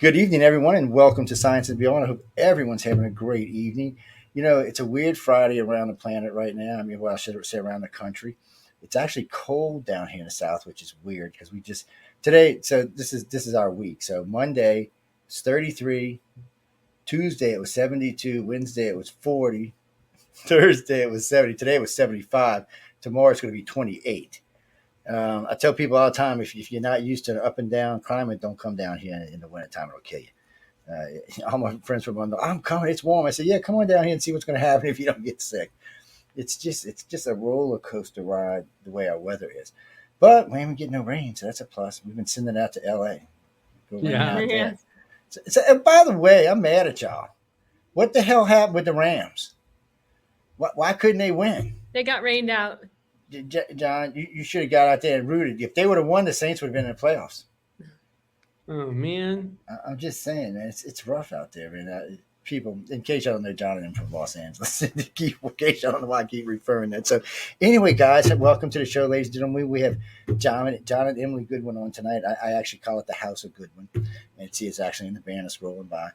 Good evening, everyone, and welcome to Science and Beyond. I hope everyone's having a great evening. You know, it's a weird Friday around the planet right now. I mean, well, I should say around the country. It's actually cold down here in the South, which is weird because we just today. So this is our week. So Monday it's 33, Tuesday it was 72, Wednesday it was 40, Thursday it was 70. Today it was 75. Tomorrow it's going to be 28. I tell people all the time if you're not used to the up and down climate, don't come down here in the wintertime. It'll kill you. All my friends from Montaldo, I'm coming. It's warm. I said, yeah, come on down here and see what's going to happen if you don't get sick. It's just a roller coaster ride the way our weather is. But we haven't get no rain, so that's a plus. We've been sending that to LA. Go rain Yeah. out Yeah. there. And by the way, I'm mad at y'all. What the hell happened with the Rams? Why couldn't they win? They got rained out. John, you should have got out there and rooted. If they would have won, the Saints would have been in the playoffs. Oh man. I'm just saying, man, it's rough out there, man. People, in case y'all don't know, John and I'm from Los Angeles. In case y'all don't know why I keep referring that. So, anyway, guys, welcome to the show, ladies and gentlemen. We have John and Emily Goodwin on tonight. I actually call it the House of Goodwin, and see, it's actually in the band that's rolling by.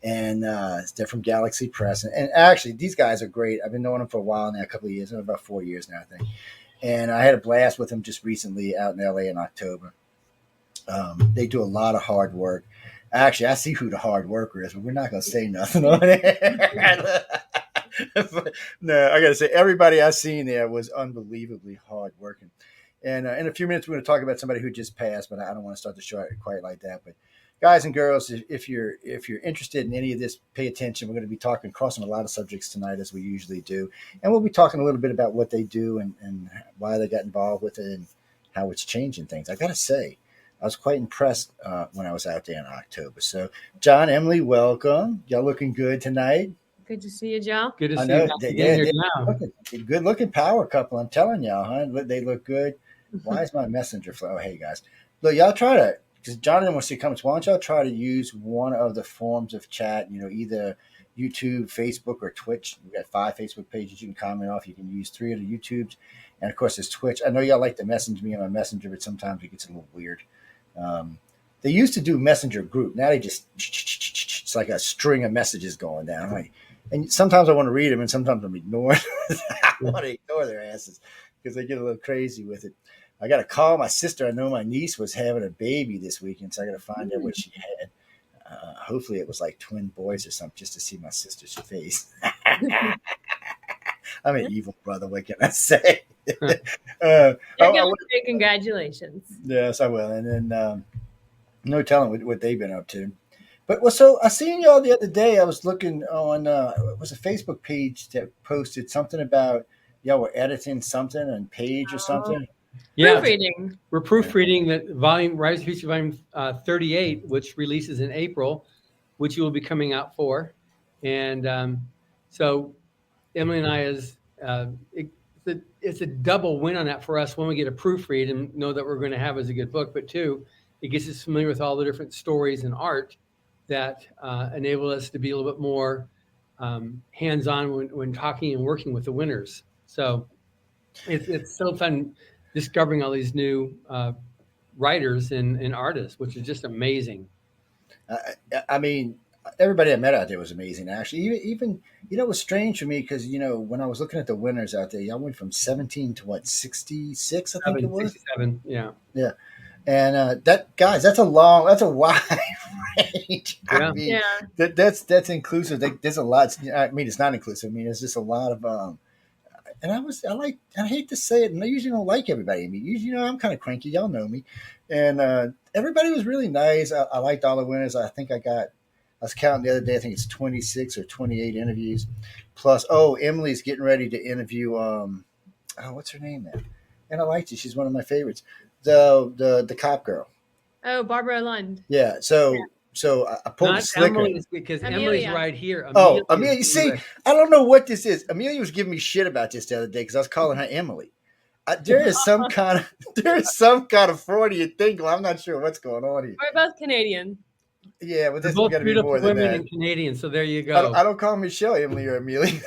And they're from Galaxy Press, and actually, these guys are great. I've been knowing them for a while now, a couple of years, about 4 years now, I think. And I had a blast with them just recently out in LA in October. They do a lot of hard work. Actually, I see who the hard worker is, but we're not going to say nothing on it. No, I got to say, everybody I've seen there was unbelievably hard working. And in a few minutes, we're going to talk about somebody who just passed, but I don't want to start the show quite like that. But guys and girls, if you're interested in any of this, pay attention. We're going to be crossing a lot of subjects tonight, as we usually do, and we'll be talking a little bit about what they do and why they got involved with it and how it's changing things. I got to say, I was quite impressed when I was out there in October. So, John, Emily, welcome. Y'all looking good tonight. Good to see you, Joe. Good to I see know. you back again here now. Good looking power couple. I'm telling y'all, huh? They look good. Why is my messenger flow? Oh, hey, guys. Look, y'all try to, because John didn't want to see comments. Why don't y'all try to use one of the forms of chat, either YouTube, Facebook, or Twitch. We've got 5 Facebook pages you can comment off. You can use 3 of the YouTubes. And, of course, there's Twitch. I know y'all like to message me on my messenger, but sometimes it gets a little weird. They used to do messenger group. Now they just, it's like a string of messages going down. Right? And sometimes I want to read them, and sometimes I'm ignoring. I want to ignore their asses because they get a little crazy with it. I got to call my sister. I know my niece was having a baby this weekend, so I got to find out what she had. Hopefully it was like twin boys or something, just to see my sister's face. I'm an evil brother. What can I say? You're going to say congratulations. Yes, I will. And then no telling what they've been up to. But so I seen y'all the other day. I was looking on it was a Facebook page that posted something about y'all were editing something on page or something. Yeah, Proofreading. we're proofreading that Rise of Future volume 38, which releases in April, which you will be coming out for. And so Emily and I, it's a double win on that for us when we get a proofread and know that we're going to have as a good book. But 2, it gets us familiar with all the different stories and art that enable us to be a little bit more hands-on when talking and working with the winners. So it's so fun discovering all these new writers and artists, which is just amazing. I mean, everybody I met out there was amazing. Actually, even it was strange for me because when I was looking at the winners out there, y'all went from 17 to what 66, I think it was. 67, yeah. Yeah, and that's a wide range. Yeah. I mean, that's inclusive. There's a lot. I mean, it's not inclusive. I mean, it's just a lot of. And I hate to say it, and I usually don't like everybody. I mean, usually, I'm kind of cranky. Y'all know me. And everybody was really nice. I liked all the winners. I was counting the other day. I think it's 26 or 28 interviews. Plus, Emily's getting ready to interview, what's her name now? And I liked it. She's one of my favorites. The cop girl. Oh, Barbara Lund. Yeah. So I pulled the slicker. Emily, because Amelia. Emily's right here. Amelia. You see, I don't know what this is. Amelia was giving me shit about this the other day because I was calling her Emily. There is some kind of Freudian thing. Well, I'm not sure what's going on here. We're both Canadian. Yeah, but this both got to be beautiful more than women that. and Canadian, so there you go. I don't call Michelle Emily or Amelia.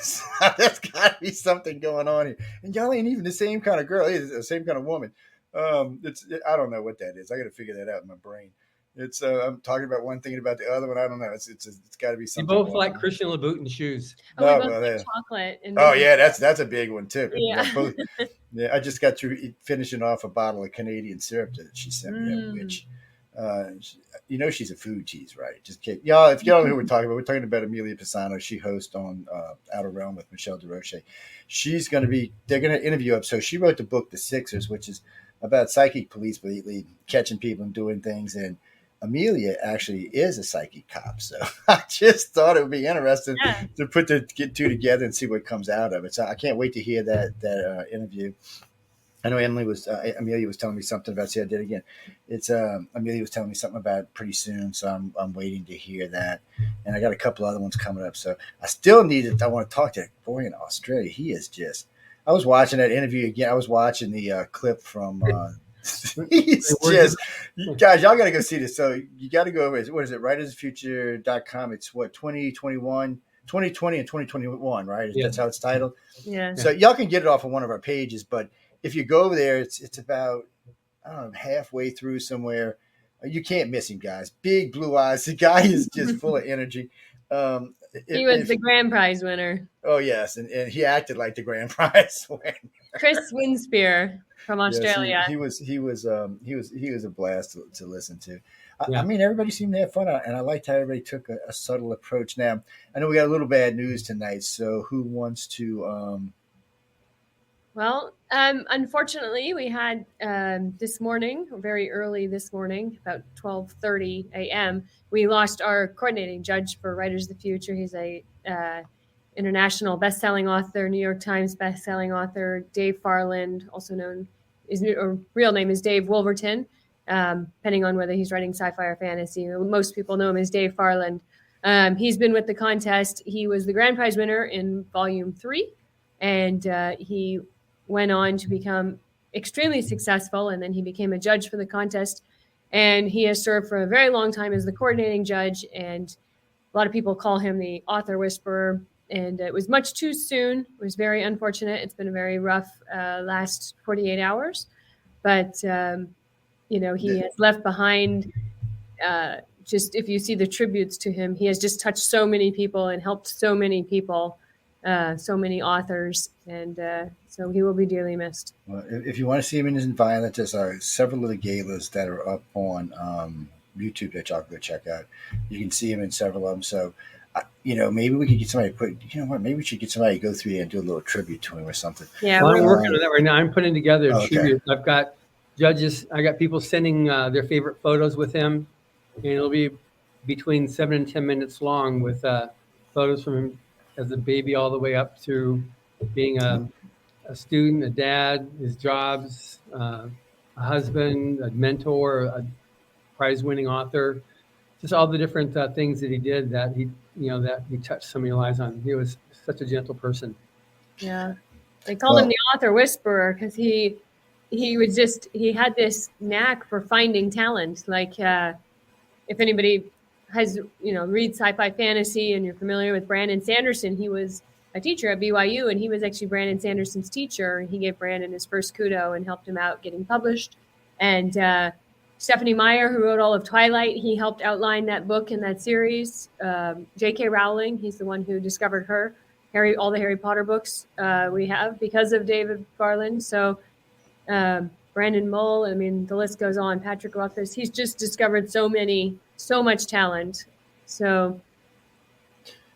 There's got to be something going on here. And y'all ain't even the same kind of girl. It's the same kind of woman. I don't know what that is. I got to figure that out in my brain. It's I'm talking about one thinking about the other one. I don't know. It's got to be You something. both going like on. Christian Louboutin shoes. Oh, we No, both well, like yeah. chocolate. And Oh yeah, that's a big one too. yeah. Both. Yeah, I just got through finishing off a bottle of Canadian syrup that she sent me. That witch. She's a food cheese, right? Just kidding. Y'all, if y'all know who we're talking about Amelia Pisano. She hosts on Outer Realm with Michelle DeRoche. They're going to interview her. So she wrote the book, The Sixers, which is about psychic police lately catching people and doing things. And Amelia actually is a psychic cop. So I just thought it would be interesting to get two together and see what comes out of it. So I can't wait to hear that interview. I know Amelia was telling me something about. See, I did it again. It's Amelia was telling me something about pretty soon, so I'm waiting to hear that. And I got a couple other ones coming up. So I still need it. I want to talk to that boy in Australia. He is just. I was watching that interview again. I was watching the clip from. He's just, guys, y'all got to go see this. So you got to go over. What is it? Writersfuture.com. It's what 2021. 2020 and 2021, right? Yeah. That's how it's titled. Yeah. So y'all can get it off of one of our pages, but if you go over there, it's about, I don't know, halfway through somewhere. You can't miss him, guys. Big blue eyes. The guy is just full of energy. He was the grand prize winner. Oh yes, and he acted like the grand prize winner. Chris Winspear from Australia. Yes, he was a blast to listen to. I mean, everybody seemed to have fun, and I liked how everybody took a subtle approach. Now, I know we got a little bad news tonight, so who wants to? Well, unfortunately, we had this morning, very early this morning, about 12:30 a.m., we lost our coordinating judge for Writers of the Future. He's a international best-selling author, New York Times best-selling author, Dave Farland, also known, his real name is Dave Wolverton, depending on whether he's writing sci-fi or fantasy. Most people know him as Dave Farland. He's been with the contest. He was the grand prize winner in Volume 3, and he went on to become extremely successful, and then he became a judge for the contest. And he has served for a very long time as the coordinating judge, and a lot of people call him the author whisperer. And it was much too soon. It was very unfortunate. It's been a very rough last 48 hours. But, he has left behind, just if you see the tributes to him, he has just touched so many people and helped so many people, so many authors. And so he will be dearly missed. Well, if you want to see him in his environment, there's several of the galas that are up on YouTube that y'all go check out. You can see him in several of them. So, maybe we could get somebody maybe we should get somebody to go through there and do a little tribute to him or something. Yeah, I'm working on that right now. I'm putting together a tribute. I've got judges. I got people sending their favorite photos with him, and it'll be between 7 and 10 minutes long with photos from him as a baby all the way up to being a student, a dad, his jobs, a husband, a mentor, a prize-winning author, just all the different things that he did that he touched so many lives on. He was such a gentle person. Yeah, they called him the author whisperer because he had this knack for finding talent. Like if anybody has read sci-fi fantasy and you're familiar with Brandon Sanderson, he was a teacher at BYU, and he was actually Brandon Sanderson's teacher. He gave Brandon his first kudo and helped him out getting published. And Stephanie Meyer, who wrote all of Twilight, he helped outline that book in that series. J.K. Rowling, he's the one who discovered her. All the Harry Potter books we have because of David Farland. So Brandon Mull, I mean, the list goes on. Patrick Rothfuss, he's just discovered so much talent. So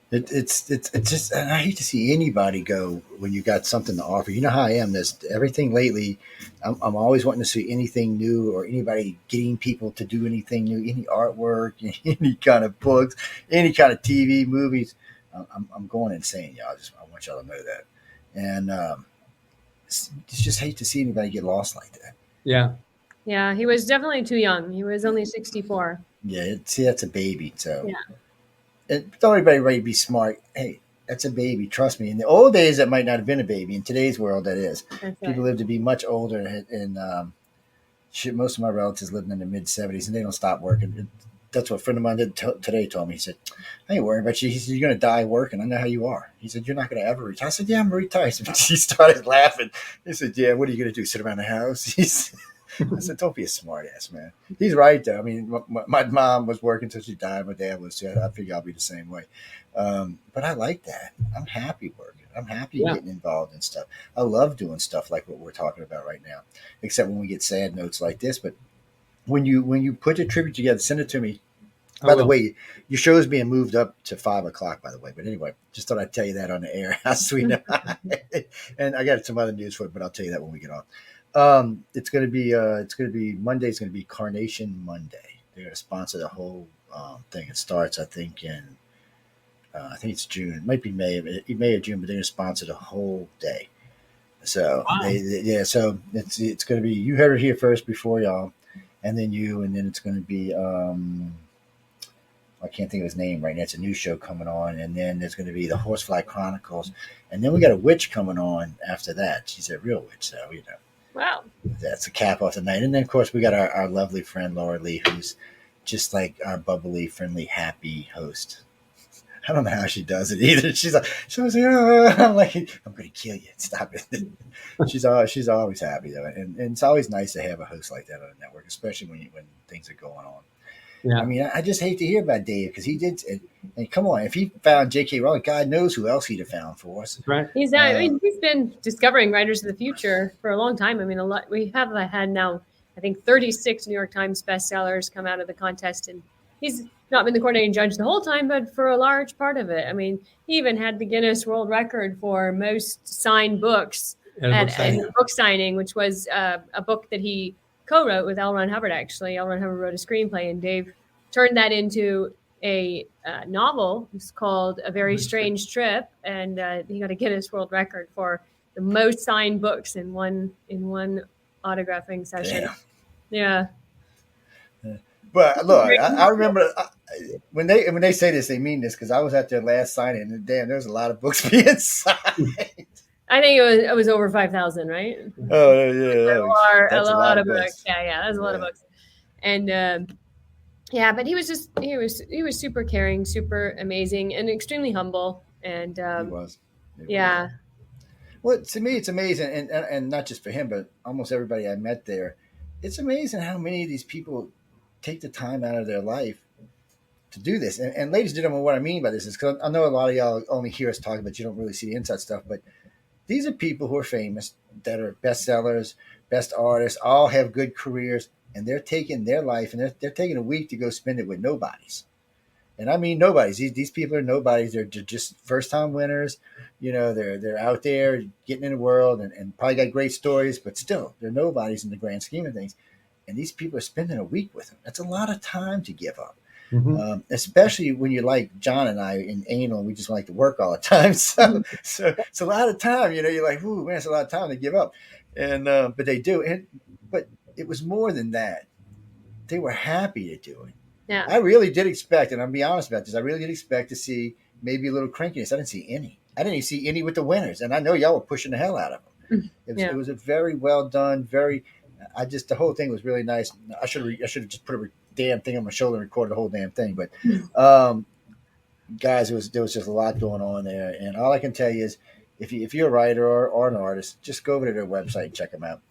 it's just, and I hate to see anybody go when you got something to offer. You know how I am. There's everything lately. I'm always wanting to see anything new or anybody getting people to do anything new, any artwork, any kind of books, any kind of TV, movies. I'm going insane, y'all. I want y'all to know that. And it's just hate to see anybody get lost like that. Yeah. Yeah, he was definitely too young. He was only 64. Yeah, that's a baby. So yeah. Don't everybody ready to be smart. Hey, that's a baby. Trust me. In the old days, that might not have been a baby. In today's world, that is. That's People live to be much older, and most of my relatives living in the mid-70s, and they don't stop working. That's what a friend of mine did today told me. He said, I ain't worrying about you. He said, you're going to die working. I know how you are. He said, you're not going to ever retire. I said, yeah, I'm retired. He started laughing. He said, yeah, what are you going to do, sit around the house? I said, don't be a smart ass, man. He's right, though. I mean, my mom was working until she died. My dad was too. I figure I'll be the same way. But I like that. I'm happy working. I'm happy Yeah. getting involved in stuff. I love doing stuff like what we're talking about right now, except when we get sad notes like this. But when you put your tribute together, send it to me. I By the will. way, your show is being moved up to 5 o'clock. By the way, but anyway, just thought I'd tell you that on the air. How sweet! And I got some other news for it, but I'll tell you that when we get on. It's going to be Monday. It's going to be Carnation Monday. They're going to sponsor the whole thing. It starts, I think, in I think it's June. It might be May or June, but they're going to sponsor the whole day. So Wow. yeah. So it's going to be, you heard it here first before y'all, and then you, and then it's going to be I can't think of his name right now. It's a new show coming on, and then there's going to be the Horsefly Chronicles, and then we got a witch coming on after that. She's a real witch, so Wow. that's a cap off the night. And then of course we got our lovely friend Laura Lee, who's just like our bubbly, friendly, happy host. I don't know how she does it either. She's like, I'm like, I'm going to kill you. Stop it. she's always happy though, and it's always nice to have a host like that on a network, especially when things are going on. Yeah. I mean, I just hate to hear about Dave because he did. And come on, if he found J.K. Rowling, God knows who else he'd have found for us. That's right. I mean, he's been discovering writers of the future for a long time. I mean, a lot. We have had now, I think, 36 New York Times bestsellers come out of the contest, and he's not been the coordinating judge the whole time, but for a large part of it. I mean, he even had the Guinness World Record for most signed books at a book signing, which was a book that he co-wrote with L. Ron Hubbard. Actually, L. Ron Hubbard wrote a screenplay, and Dave turned that into a novel. It's called A Very Strange Trip, and he got a Guinness World Record for the most signed books in one autographing session. Damn. Yeah. But look, I remember when they say this, they mean this because I was at their last signing, and damn, there was a lot of books being signed. I think it was over 5,000, right? Oh yeah, a lot of books. Yeah, that was a lot of books. And yeah, but he was super caring, super amazing, and extremely humble. And he was. Yeah. Well, to me, it's amazing, and not just for him, but almost everybody I met there. It's amazing how many of these people take the time out of their life to do this. And ladies and gentlemen, what I mean by this is because I know a lot of y'all only hear us talk, but you don't really see the inside stuff. But these are people who are famous, that are bestsellers, best artists, all have good careers, and they're taking their life and they're taking a week to go spend it with nobodies. And I mean nobodies. These people are nobodies. They're just first time winners. They're out there getting in the world and probably got great stories, but still they're nobodies in the grand scheme of things. And these people are spending a week with them. That's a lot of time to give up. Mm-hmm. Especially when you're like John and I in anal, we just like to work all the time. So it's a lot of time. You're like, ooh, man, it's a lot of time to give up. And but they do. But it was more than that. They were happy to do it. Yeah. I really did expect, and I'll be honest about this, I really did expect to see maybe a little crankiness. I didn't see any. I didn't even see any with the winners. And I know y'all were pushing the hell out of them. It was a very well done, the whole thing was really nice. I should have just put a damn thing on my shoulder and recorded the whole damn thing. But guys, there was just a lot going on there. And all I can tell you is if you're a writer or an artist, just go over to their website and check them out.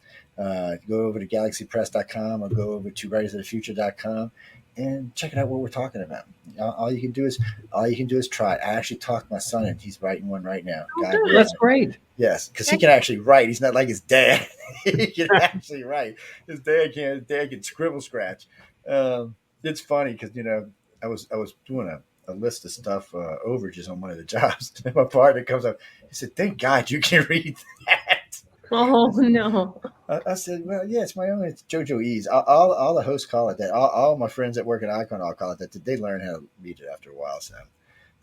Go over to galaxypress.com or go over to writersofthefuture.com and check it out what we're talking about. All you can do is try. I actually talked to my son and he's writing one right now. Oh, that's great. Yes, because he can actually write. He's not like his dad. He can actually write. His dad can scribble scratch. It's funny because I was doing a list of stuff, overages on one of the jobs. And my partner comes up. He said, "Thank God you can read that." Oh no! I said, "Well, yeah, it's my own. It's JoJo E's. All the hosts call it that. All my friends that work at Icon all call it that. They learn how to read it after a while, so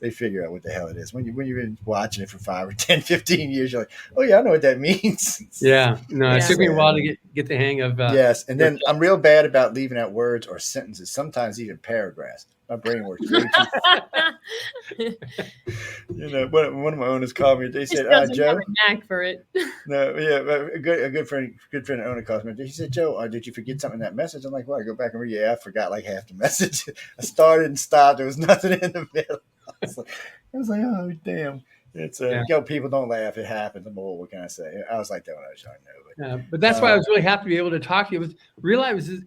they figure out what the hell it is. When you've been watching it for 5 or 10, 15 years, you're like, oh yeah, I know what that means." Yeah, no, it took me a while to get the hang of. Yes, and then I'm real bad about leaving out words or sentences. Sometimes even paragraphs. My brain works way too. One of my owners called me. They said, "Joe, have a knack for it." No, yeah, a good friend owner calls me. He said, "Joe, did you forget something in that message?" I'm like, "Well, I go back and read. Yeah, I forgot like half the message. I started and stopped. There was nothing in the middle." I was like, "Oh damn." It's Yeah. people don't laugh. It happens. What can I say? I was like that when I was young, But that's why I was really happy to be able to talk to you.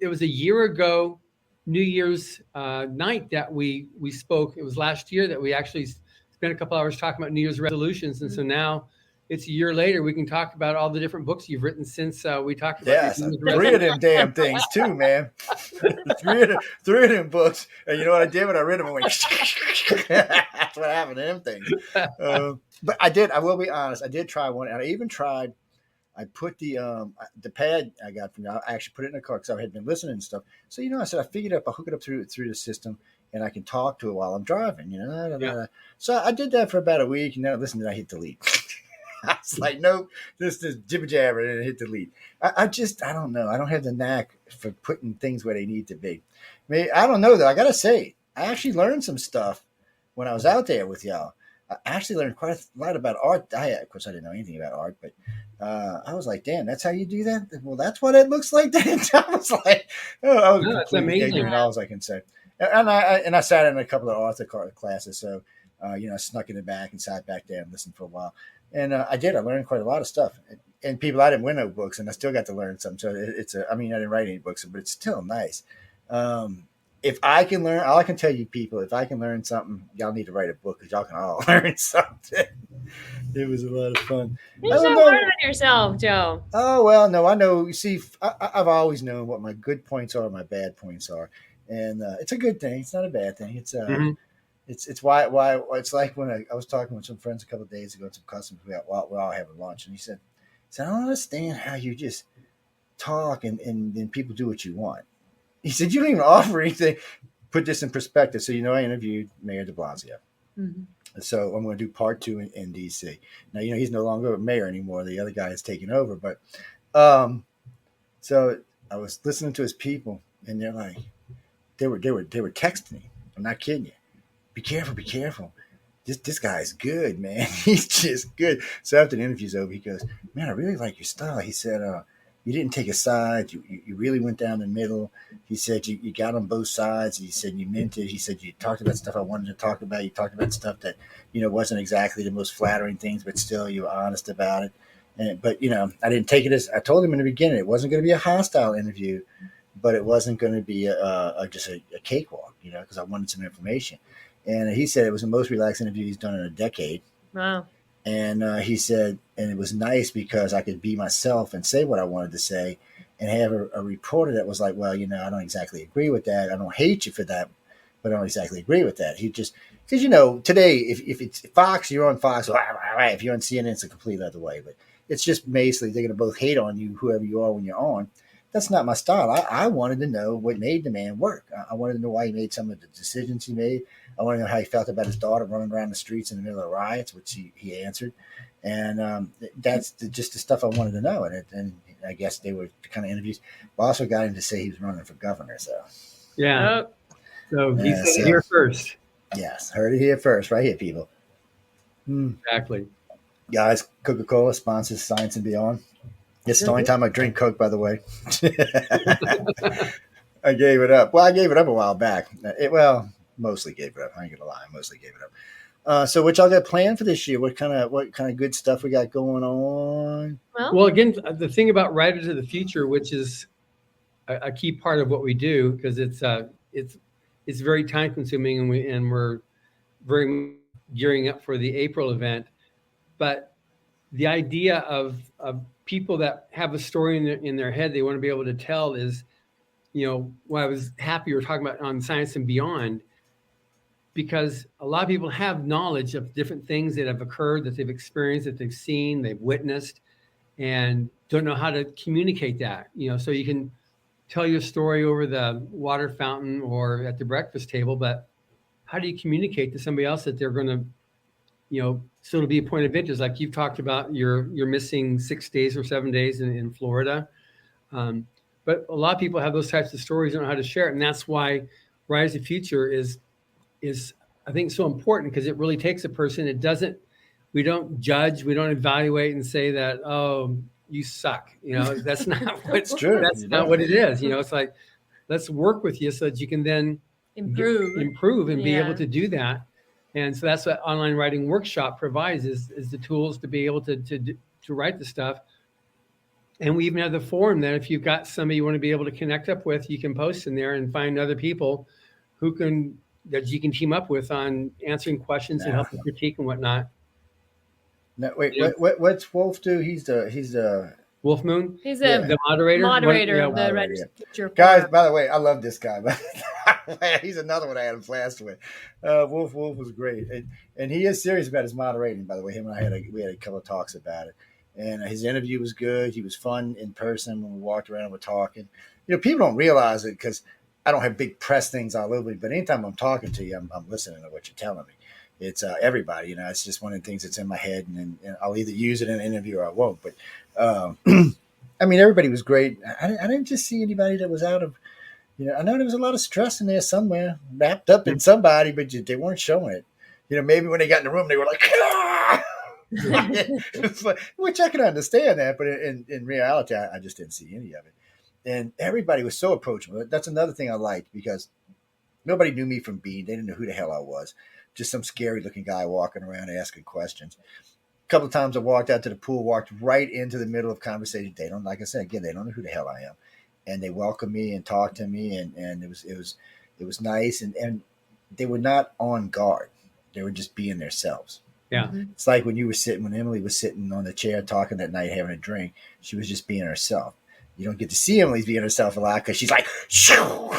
It was a year ago, New Year's night that we spoke. It was last year that we actually spent a couple hours talking about New Year's resolutions, and so now it's a year later. We can talk about all the different books you've written since we talked about. Yes, 3 of them damn things too, man. three of them books. And you know what I did when I read them? I went. That's what happened to them things. But I did. I will be honest. I did try one, and I even tried. I put the pad I got from you. I actually put it in the car because I had been listening and stuff. So I said I figured I'll hook it up through the system, and I can talk to it while I'm driving. Yeah. So I did that for about a week, and then I hit delete. I was like, nope, this is jibber jabber, and hit delete. I don't know. I don't have the knack for putting things where they need to be. I don't know though. I gotta say, I actually learned some stuff when I was out there with y'all. I actually learned quite a lot about art. Of course, I didn't know anything about art, but I was like, damn, that's how you do that? Well, that's what it looks like. Then I was like, I was completely ignorant, all I can say. And I sat in a couple of author classes, so I snuck in the back and sat back there and listened for a while. And I learned quite a lot of stuff. And people, I didn't win no books, and I still got to learn some. So I didn't write any books, but it's still nice. If I can learn, all I can tell you people, if I can learn something, y'all need to write a book because y'all can all learn something. It was a lot of fun. You're so hard on yourself, Joe. Oh, well, no, I know. You see, I've always known what my good points are, my bad points are. And it's a good thing. It's not a bad thing. It's it's why it's like when I was talking with some friends a couple of days ago, some customers, we're all having lunch, and he said, I don't understand how you just talk and then people do what you want. He said, you don't even offer anything. Put this in perspective. So, I interviewed Mayor de Blasio. Mm-hmm. So I'm going to do part 2 in D.C. Now, he's no longer a mayor anymore. The other guy has taken over. But so I was listening to his people, and they're like, they were texting me. I'm not kidding you. Be careful. This guy's good, man. He's just good. So after the interview's over, he goes, man, I really like your style. He said, you didn't take a side. You really went down the middle. He said you got on both sides. He said you meant it. He said you talked about stuff I wanted to talk about. You talked about stuff that, wasn't exactly the most flattering things, but still you were honest about it. But I didn't take it as, I told him in the beginning, it wasn't going to be a hostile interview, but it wasn't going to be just a cakewalk, because I wanted some information. And he said it was the most relaxed interview he's done in a decade. Wow. And he said, and it was nice because I could be myself and say what I wanted to say and have a reporter that was like, well, I don't exactly agree with that. I don't hate you for that, but I don't exactly agree with that. He just, because, today, if it's Fox, you're on Fox. If you're on CNN, it's a complete other way. But it's just basically they're going to both hate on you, whoever you are when you're on. That's not my style. I wanted to know what made the man work. I wanted to know why he made some of the decisions he made. I want to know how he felt about his daughter running around the streets in the middle of riots, which he answered. And that's just the stuff I wanted to know. And I guess they were the kind of interviews. I also got him to say he was running for governor. So, yeah. So he said it here first. Yes, heard it here first, right here, people. Exactly. Guys, Coca-Cola sponsors Science and Beyond. This is the only time I drink Coke, by the way. I gave it up. Well, I gave it up a while back. Mostly gave it up. I ain't gonna lie. I mostly gave it up. So what y'all got planned for this year? What kind of good stuff we got going on? Well, again, the thing about Writers of the Future, which is a key part of what we do, because it's very time consuming, and we're very gearing up for the April event. But the idea of people that have a story in their head they want to be able to tell is, what I was happy we were talking about on Science and Beyond, because a lot of people have knowledge of different things that have occurred, that they've experienced, that they've seen, they've witnessed, and don't know how to communicate that. So you can tell your story over the water fountain or at the breakfast table, but how do you communicate to somebody else that they're going to, so it'll be a point of interest? Like you've talked about, you're missing 6 days or 7 days in Florida. But a lot of people have those types of stories, don't know how to share it. And that's why Rise of the Future is I think so important, because it really takes a person. We don't judge, we don't evaluate and say that, oh, you suck. That's not what's true. That's not what it is. It's like, let's work with you so that you can then improve and be able to do that. And so that's what online writing workshop provides is the tools to be able to write the stuff. And we even have the forum that if you've got somebody you want to be able to connect up with, you can post in there and find other people that you can team up with on answering questions and helping critique and whatnot. No, wait, what's Wolf do? He's the Wolf Moon? He's the moderator? moderator One, of the Registered Teacher guys. Forum. By the way, I love this guy. He's another one I had a blast with. Wolf was great, and he is serious about his moderating. By the way, him and I we had a couple of talks about it, and his interview was good. He was fun in person when we walked around and we're talking. People don't realize it because I don't have big press things all over me, but anytime I'm talking to you, I'm listening to what you're telling me. It's everybody, it's just one of the things that's in my head, and I'll either use it in an interview or I won't. But I mean, everybody was great. I didn't just see anybody that was out of, I know there was a lot of stress in there somewhere, wrapped up in somebody, but they weren't showing it. Maybe when they got in the room, they were like, ah! Which I can understand that, but in reality, I just didn't see any of it. And everybody was so approachable. That's another thing I liked because nobody knew me from Bean. They didn't know who the hell I was. Just some scary looking guy walking around asking questions. A couple of times I walked out to the pool, walked right into the middle of conversation. They don't, like I said, again, they don't know who the hell I am. And they welcomed me and talked to me, and it was nice. And they were not on guard. They were just being themselves. Yeah. It's like when Emily was sitting on the chair talking that night, having a drink, she was just being herself. You don't get to see Emily being herself a lot because she's like, shoo!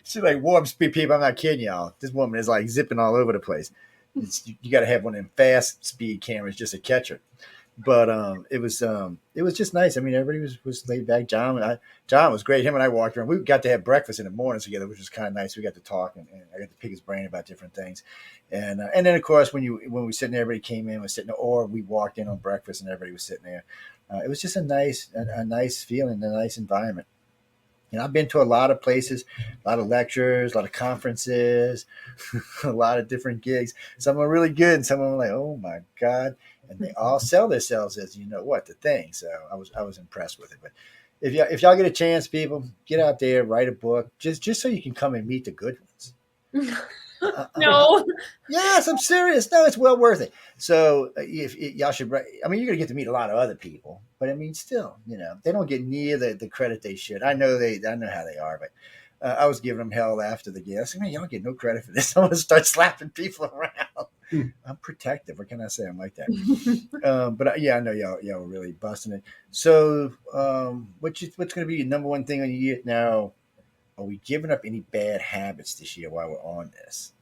She's like warm speed people. I'm not kidding y'all. This woman is like zipping all over the place. You got to have one of them fast speed cameras just to catch her. But it was just nice. I mean, everybody was laid back. John was great. Him and I walked around. We got to have breakfast in the mornings together, which was kind of nice. We got to talk, and I got to pick his brain about different things. And then of course when we were sitting there, everybody came in, was sitting there, or we walked in on breakfast and everybody was sitting there. It was just a nice feeling, a nice environment. I've been to a lot of places, a lot of lectures, a lot of conferences, a lot of different gigs. Some are really good, and some are like, oh my God. And they all sell themselves as the thing. So I was impressed with it. But if y'all get a chance, people, get out there, write a book, just so you can come and meet the good ones. No. Yes, I'm serious. No, it's well worth it. So if y'all should, I mean, you're going to get to meet a lot of other people, but I mean, still, they don't get near the credit they should. I know how they are, but I was giving them hell after the game. I said, man, y'all get no credit for this. I'm going to start slapping people around. I'm protective. What can I say? I'm like that. But I know y'all were really busting it. So what's going to be your number one thing on your year now? Are we giving up any bad habits this year while we're on this?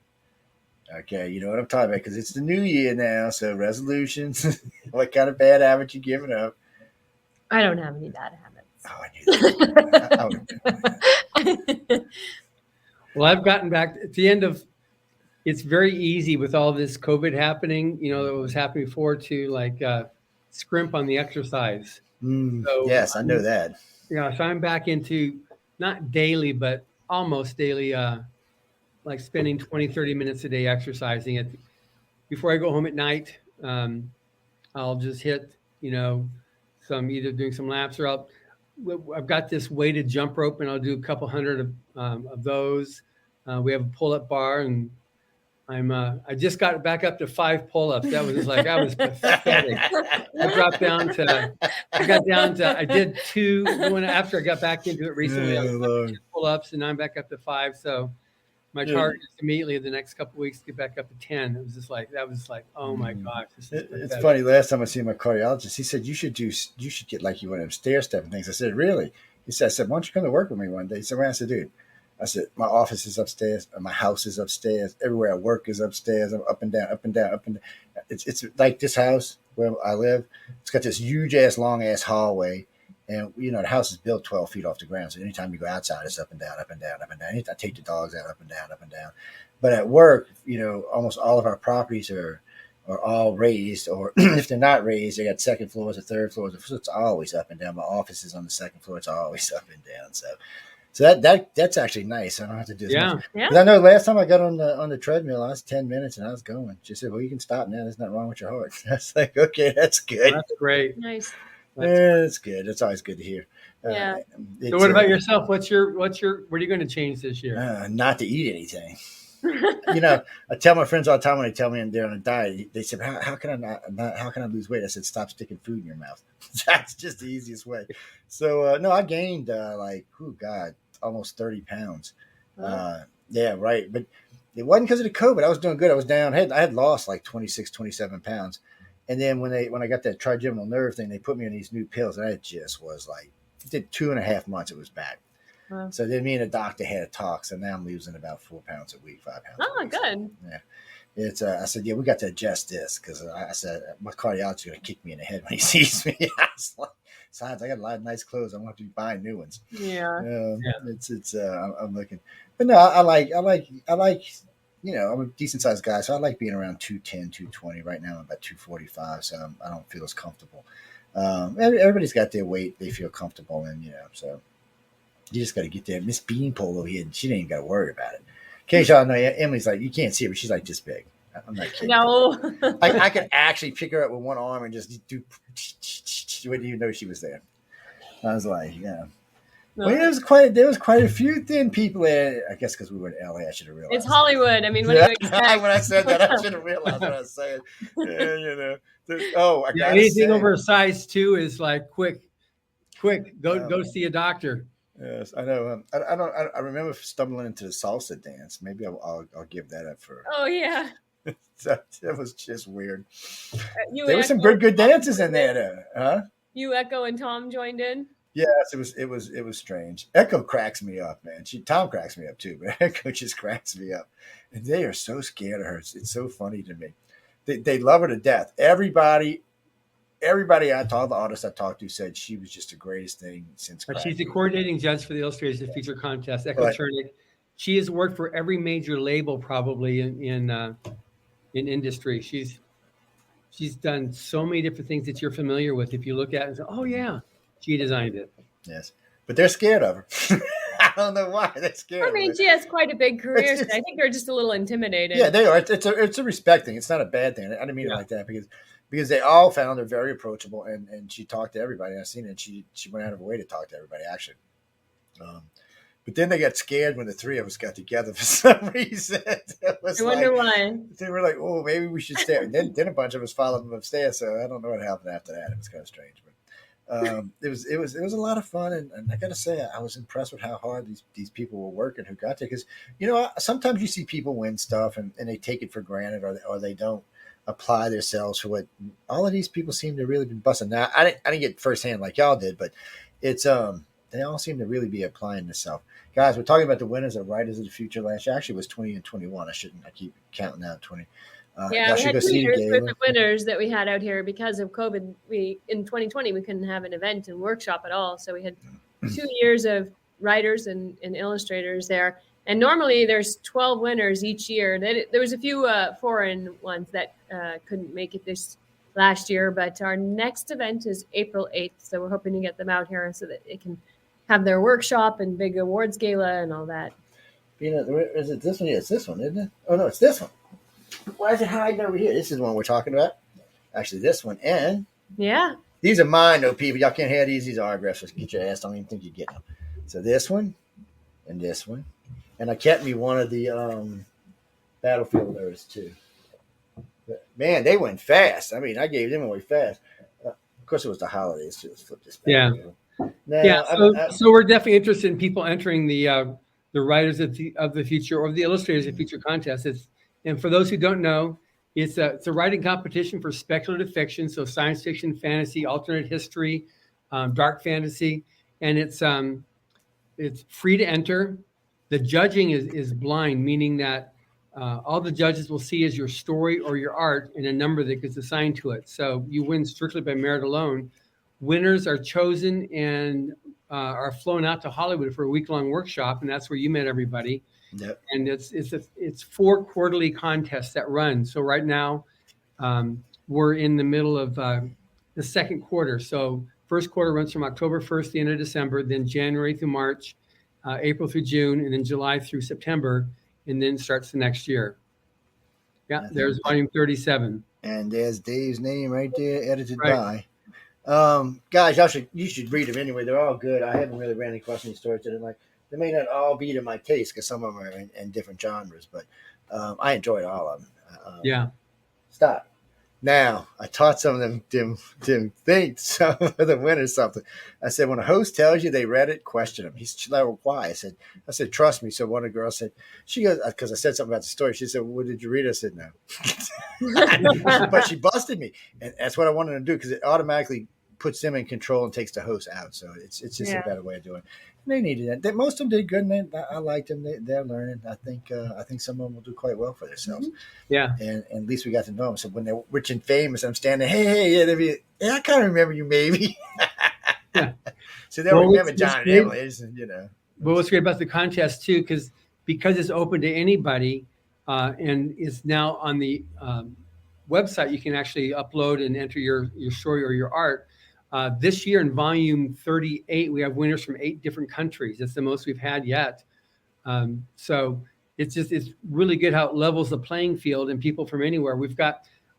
Okay, you know what I'm talking about because it's the new year now. So resolutions. What kind of bad habits you giving up? I don't have any bad habits. Oh, I knew that. Well, I've gotten back at the end of. It's very easy with all this COVID happening. That was happening before to scrimp on the exercise. So, yes, I know that. So I'm back into not daily, but almost daily, like spending 20, 30 minutes a day exercising it. Before I go home at night, I'll just hit, some either doing some laps or I've got this weighted jump rope and I'll do a couple hundred of those. We have a pull-up bar and I just got back up to 5 pull-ups. That was pathetic. I did 2 after I got back into it recently. I was 2 pull-ups and I'm back up to 5. So my target is immediately the next couple of weeks to get back up to 10. It was just oh my gosh. It's funny. Last time I see my cardiologist, he said, you should get like you one of them stair step things. I said, really? He said, why don't you come to work with me one day? He said, I said, dude, my office is upstairs, my house is upstairs, everywhere I work is upstairs. I'm up and down, up and down, up and down. It's like this house where I live. It's got this huge ass, long ass hallway. And, the house is built 12 feet off the ground. So anytime you go outside, it's up and down, up and down, up and down. Anytime I take the dogs out, up and down, up and down. But at work, almost all of our properties are all raised, or if they're not raised, they got second floors or third floors. So it's always up and down. My office is on the second floor. It's always up and down. So that's actually nice. I don't have to do as much. Yeah. Because I know last time I got on the treadmill, I was 10 minutes and I was going. She said, well, you can stop now. There's nothing wrong with your heart. I was like, okay, that's good. That's great. Nice. That's good. That's always good to hear. Yeah. So what about yourself? What are you going to change this year? Not to eat anything. I tell my friends all the time when they tell me they're on a diet, they said, how can I not how can I lose weight? I said, stop sticking food in your mouth. That's just the easiest way. So, no, I gained almost 30 pounds. Yeah, right. But it wasn't because of the COVID. I was doing good. I was down. I had lost like 26, 27 pounds. And then when I got that trigeminal nerve thing, they put me on these new pills. And it just was like, it did 2.5 months. It was bad. Wow. So then me and the doctor had a talk. So now I'm losing about 4 pounds a week, 5 pounds a Oh, week. good. So, yeah. I said, yeah, we got to adjust this because I said my cardiologist is going to kick me in the head when he sees me. I was like, besides, I got a lot of nice clothes. I'm going to have to be buying new ones. Yeah. I'm looking, but no, I like, I'm a decent sized guy, so I like being around 210, 220. Right now, I'm about 245, so I don't feel as comfortable. Everybody's got their weight they feel comfortable in, so you just got to get there. Miss Beanpole over here, she ain't got to worry about it. Occasionally, I know Emily's like, you can't see her, but she's like this big. I'm not kidding. No. I could actually pick her up with one arm and just do. Wouldn't even know she was there. I was like, yeah. No. Well, there was quite a few thin people there. I guess because we were in LA, I should have realized. It's Hollywood. I mean, what do you expect? When I said that, I should have realized what I was saying. Yeah, I got anything over a size 2 is like quick. Go see a doctor. Yes, I know. I remember stumbling into the salsa dance. Maybe I'll give that up for. Oh yeah. That was just weird. There were some good dances in there, though. Huh? You, Echo, and Tom joined in. Yes, it was strange. Echo cracks me up, man. Tom cracks me up too, but Echo just cracks me up. And they are so scared of her. It's so funny to me. They love her to death. Everybody all the artists I talked to said she was just the greatest thing since. But she's the coordinating judge for the Illustrated Feature Contest, Echo Chernick. She has worked for every major label probably in industry. She's done so many different things that you're familiar with. If you look at it and say, oh yeah, she designed it. Yes, but they're scared of her. I don't know why they're scared. I mean, she has quite a big career. So I think they're just a little intimidated. Yeah, they are. It's a respect thing. It's not a bad thing. I didn't mean it like that because they all found her very approachable and she talked to everybody. I've seen it. She went out of her way to talk to everybody actually. But then they got scared when the three of us got together for some reason. I wonder why. They were like, "Oh, maybe we should stay." And then a bunch of us followed them upstairs. So I don't know what happened after that. It was kind of strange, but it was a lot of fun. And I got to say, I was impressed with how hard these people were working who got there. Because sometimes you see people win stuff and they take it for granted or they don't apply themselves for what all of these people seem to really be busting. Now I didn't get firsthand like y'all did, but it's they all seem to really be applying themselves. Guys, we're talking about the winners of Writers of the Future last year. Actually, it was 20 and 21. I keep counting out 20. We had 2 years worth of winners that we had out here because of COVID. In 2020 we couldn't have an event and workshop at all, so we had 2 years of writers and illustrators there. And normally there's 12 winners each year. There was a few foreign ones that couldn't make it this last year, but our next event is April 8th, so we're hoping to get them out here so that they can have their workshop and big awards gala and all that. Is it this one? Yeah, it's this one, isn't it? Oh, no, it's this one. Why is it hiding over here? This is the one we're talking about. Actually, this one. And yeah, these are mine, though, people. Y'all can't have these. These are autographs. Just get your ass. Don't even think you're getting them. So this one and this one. And I kept me one of the Battlefield Earths, too. But, man, they went fast. I mean, I gave them away fast. Of course, it was the holidays. So let's flip this back. Yeah. So we're definitely interested in people entering the Writers of the Future or the Illustrators of the Future contest. And for those who don't know, it's a writing competition for speculative fiction, so science fiction, fantasy, alternate history, dark fantasy, and it's free to enter. The judging is blind, meaning that all the judges will see is your story or your art and a number that gets assigned to it. So you win strictly by merit alone. Winners are chosen and are flown out to Hollywood for a week-long workshop, and that's where you met everybody. Yep. And it's 4 quarterly contests that run. So right now, we're in the middle of the second quarter. So first quarter runs from October 1st to the end of December, then January through March, April through June, and then July through September, and then starts the next year. Yeah, there's volume 37. And there's Dave's name right there, edited by. Guys, you should read them anyway. They're all good. I haven't really ran any questions stories that I like. They may not all be to my taste because some of them are in different genres, but I enjoyed all of them. Yeah. Stop. Now, I taught some of them think some of them win or something. I said, when a host tells you they read it, question them. She's like, well, why? I said, trust me. So one of the girls said, she goes, because I said something about the story. She said, well, did you read it? I said, no. But she busted me. And that's what I wanted to do because it automatically puts them in control and takes the host out. So it's just a better way of doing it. They needed that. Most of them did good, and I liked them. They're learning. I think some of them will do quite well for themselves. Yeah. And at least we got to know them. So when they're rich and famous, I'm standing, hey, I kind of remember you, maybe. Yeah. So they'll remember John and Emily, But what's great about the contest too, because it's open to anybody, and is now on the website, you can actually upload and enter your story or your art. This year in volume 38, we have winners from 8 different countries. That's the most we've had yet. So it's really good how it levels the playing field and people from anywhere.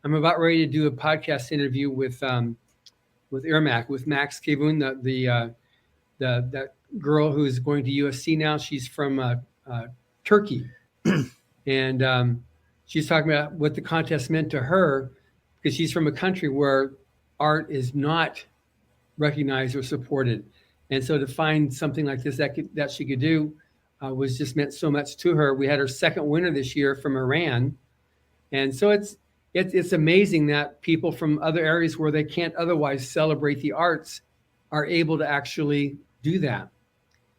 I'm about ready to do a podcast interview with Irmac, with Max Kevun, that girl who's going to USC now. She's from Turkey. And she's talking about what the contest meant to her because she's from a country where art is not recognized or supported. And so to find something like this that she could do was just meant so much to her. We had her second winner this year from Iran. And so it's amazing that people from other areas where they can't otherwise celebrate the arts are able to actually do that.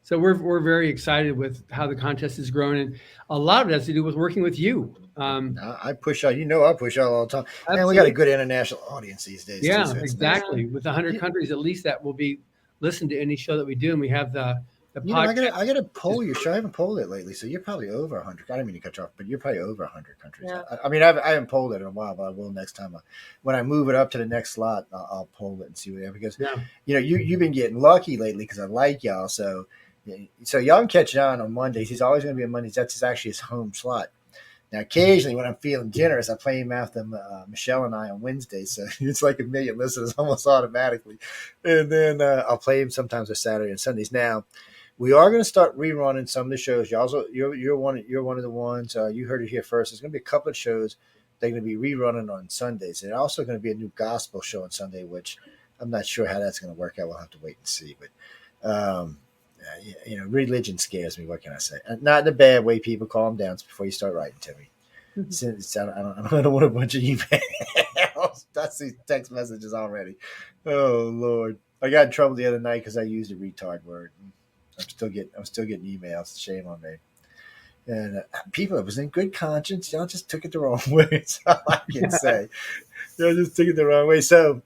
So we're very excited with how the contest is growing, and a lot of it has to do with working with you. I push out. I push out all the time, absolutely. and we got a good international audience these days. Yeah, too, so exactly. Nice. With 100 countries, at least that will be listened to any show that we do, and we have the podcast. I got to poll your show. I haven't polled it lately, so you're probably over 100. I didn't mean to cut you off, but you're probably over 100 countries. Yeah. I haven't polled it in a while, but I will next time. When I move it up to the next slot, I'll poll it and see what they have because you've been getting lucky lately because I like y'all. So y'all can catch John on Mondays. He's always going to be on Mondays. That's actually his home slot. Now, occasionally when I'm feeling generous, I play him after Michelle and I on Wednesdays. So it's like 1 million listeners almost automatically. And then I'll play him sometimes on Saturday and Sundays. Now, we are going to start rerunning some of the shows. You're one of the ones. You heard it here first. There's going to be a couple of shows they're going to be rerunning on Sundays. And also going to be a new gospel show on Sunday, which I'm not sure how that's going to work out. We'll have to wait and see. But religion scares me. What can I say? Not in a bad way. People, calm down before you start writing to me. Since I don't want a bunch of emails. That's these text messages already. Oh Lord, I got in trouble the other night because I used a retard word. I'm still getting emails. Shame on me. And people, it was in good conscience. Y'all just took it the wrong way. That's all I can say. Y'all just took it the wrong way. So.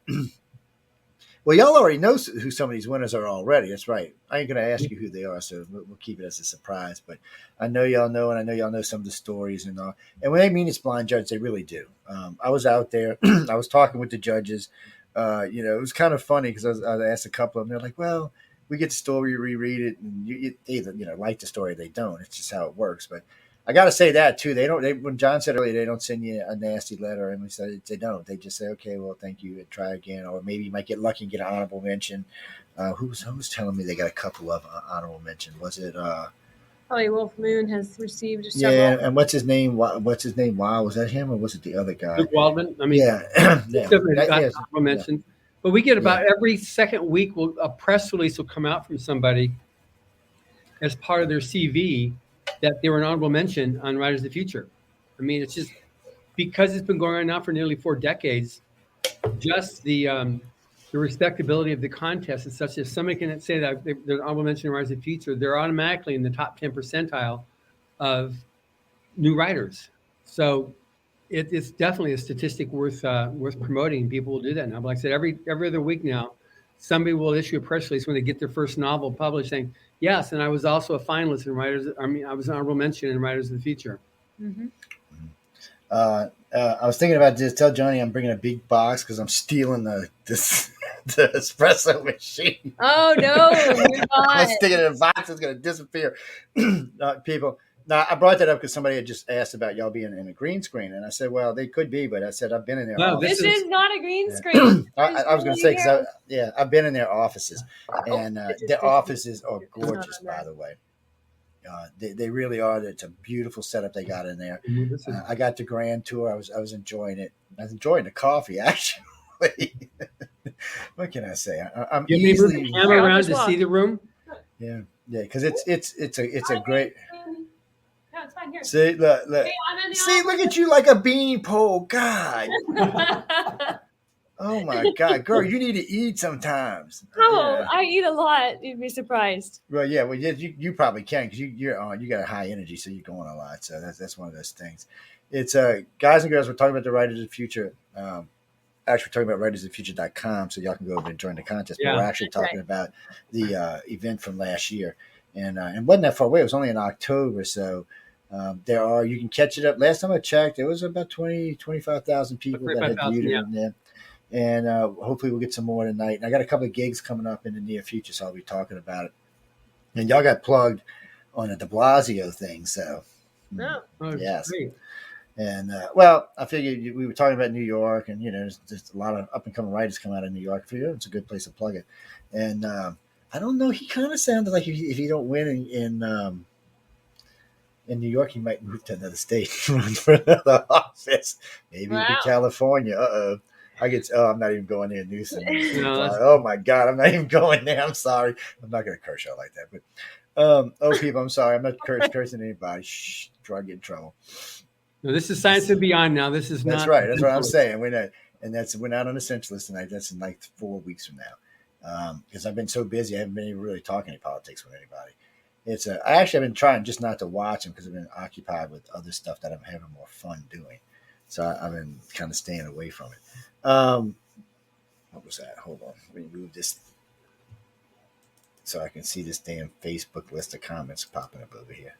Well, y'all already know who some of these winners are already. That's right. I ain't going to ask you who they are, so we'll keep it as a surprise. But I know y'all know, and I know y'all know some of the stories and all. And when they mean it's blind judge, they really do. I was out there. I was talking with the judges. It was kind of funny because I asked a couple of them. They're like, well, we get the story, you reread it, and you either like the story or they don't. It's just how it works. But I got to say that too. When John said earlier, they don't send you a nasty letter, and we said they don't. They just say, okay, well, thank you, and try again, or maybe you might get lucky and get an honorable mention. Who was telling me they got a couple of honorable mention? Was it? Probably Wolf Moon has received several. Yeah, and what's his name? What's his name? Wow, was that him or was it the other guy? Luke Waldman. I mean, honorable mention. But we get about every second week, a press release will come out from somebody as part of their CV. That they were an honorable mention on Writers of the Future. I mean, it's just because it's been going on now for nearly 4 decades. Just the respectability of the contest is such that if somebody can say that they're an honorable mention in Writers of the Future, they're automatically in the top 10 percentile of new writers. So it's definitely a statistic worth promoting. People will do that now. But like I said, every other week now, somebody will issue a press release when they get their first novel published saying, yes, and I was also a finalist in Writers. I was an honorable mention in Writers of the Future. Mm-hmm. I was thinking about this. Tell Johnny I'm bringing a big box because I'm stealing the espresso machine. Oh no! I'm sticking it in a box. It's going to disappear. People. Now, I brought that up because somebody had just asked about y'all being in a green screen, and I said, "Well, they could be," but I said I've been in their. No, this is not a green screen. I was going to say because I've been in their offices, and their offices are gorgeous, by the way. They really are. It's a beautiful setup they got in there. I got the grand tour. I was enjoying it. I was enjoying the coffee actually. What can I say? I'm You easily move the camera around to see the room. yeah, because it's a great. No, it's fine here. See, look. Hey, I'm in the See, look at you like a beanpole. God. office. Oh my God, girl, you need to eat sometimes. Oh, Yeah. I eat a lot. You'd be surprised. Well, yeah, well, yeah, you probably can because you got a high energy, so you're going a lot. So that's one of those things. It's guys and girls. We're talking about the Writers of the Future. Actually, we're talking about writersofthefuture.com, so y'all can go over and join the contest. But we're actually talking about the event from last year, and wasn't that far away. It was only in October, so. You can catch it up. Last time I checked, there was about 25,000 people that had viewed it in there. And hopefully we'll get some more tonight. And I got a couple of gigs coming up in the near future, so I'll be talking about it. And y'all got plugged on the de Blasio thing, so yes. Great. And well, I figured we were talking about New York, and there's just a lot of up and coming writers come out of New York. For you, it's a good place to plug it. And I don't know, he kind of sounded like if you don't win in New York, he might move to another state run for another office. Maybe in California. I'm not even going there. Newsom. Oh my God, I'm not even going there. I'm sorry. I'm not going to curse y'all like that. But people, I'm sorry. I'm not cursing anybody. Shh, before I get in trouble. No, this is Science and Beyond now. This is That's not. right. That's what I'm saying. We're not on the essential list tonight. That's in like 4 weeks from now. Because I've been so busy, I haven't been even really talking any politics with anybody. I actually have been trying just not to watch them because I've been occupied with other stuff that I'm having more fun doing. So I've been kind of staying away from it. What was that? Hold on. Let me move this so I can see this damn Facebook list of comments popping up over here.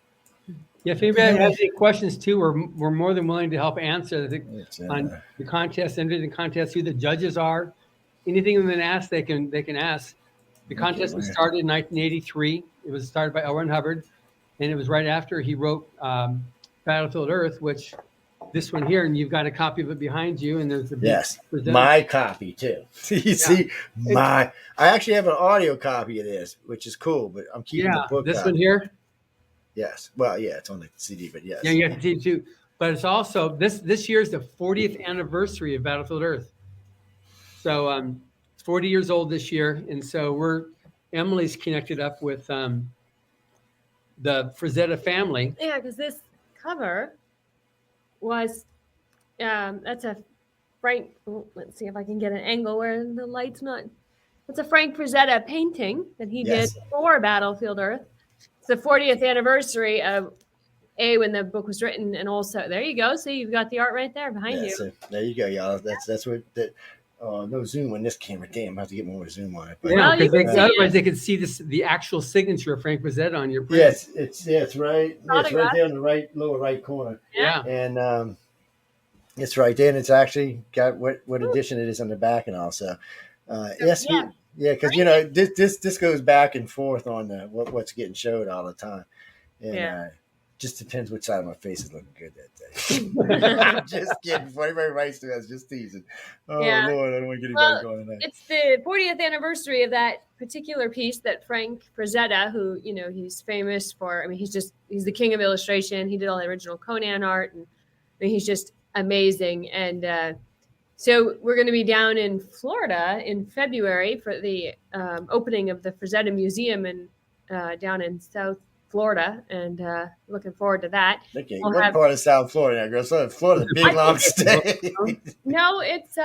Yeah, if anybody has any questions too, we're more than willing to help answer on the contest, enter the contest, who the judges are. Anything they can ask, they can ask. The contest was started in 1983. It was started by L. Ron Hubbard, and it was right after he wrote Battlefield Earth, which this one here, and you've got a copy of it behind you, and there's my copy too. See, I actually have an audio copy of this, which is cool, but I'm keeping the book. This one here. Yes. Well, yeah, it's on the CD, but yes. Yeah, you have the CD too. But it's also this year is the 40th anniversary of Battlefield Earth. So it's 40 years old this year, and so Emily's connected up with the Frazetta family. Yeah, because this cover was that's a Frank. Let's see if I can get an angle where the light's not. It's a Frank Frazetta painting that he did for Battlefield Earth. It's the 40th anniversary of when the book was written, and also there you go. See, you've got the art right there behind you. So there you go, y'all. That's what that. No zoom on this camera. Damn, I have to get more zoom on it. But, otherwise they could see the actual signature of Frank Frazetta on your print. Yes, it's right. It's right there in the lower right corner. Yeah, and it's right there, and it's actually got what edition it is on the back, and also, because this goes back and forth on what's getting showed all the time, and just depends which side of my face is looking good that day. I'm just kidding. Before anybody writes to us, just teasing. Oh, Lord, I don't want to get anybody going tonight. It's the 40th anniversary of that particular piece that Frank Frazetta, who, he's famous for, he's the king of illustration. He did all the original Conan art, and he's just amazing. And so we're going to be down in Florida in February for the opening of the Frazetta Museum down in South Florida, and looking forward to that. Okay, what part of South Florida, now, girl? So Florida's a big long state. No, it's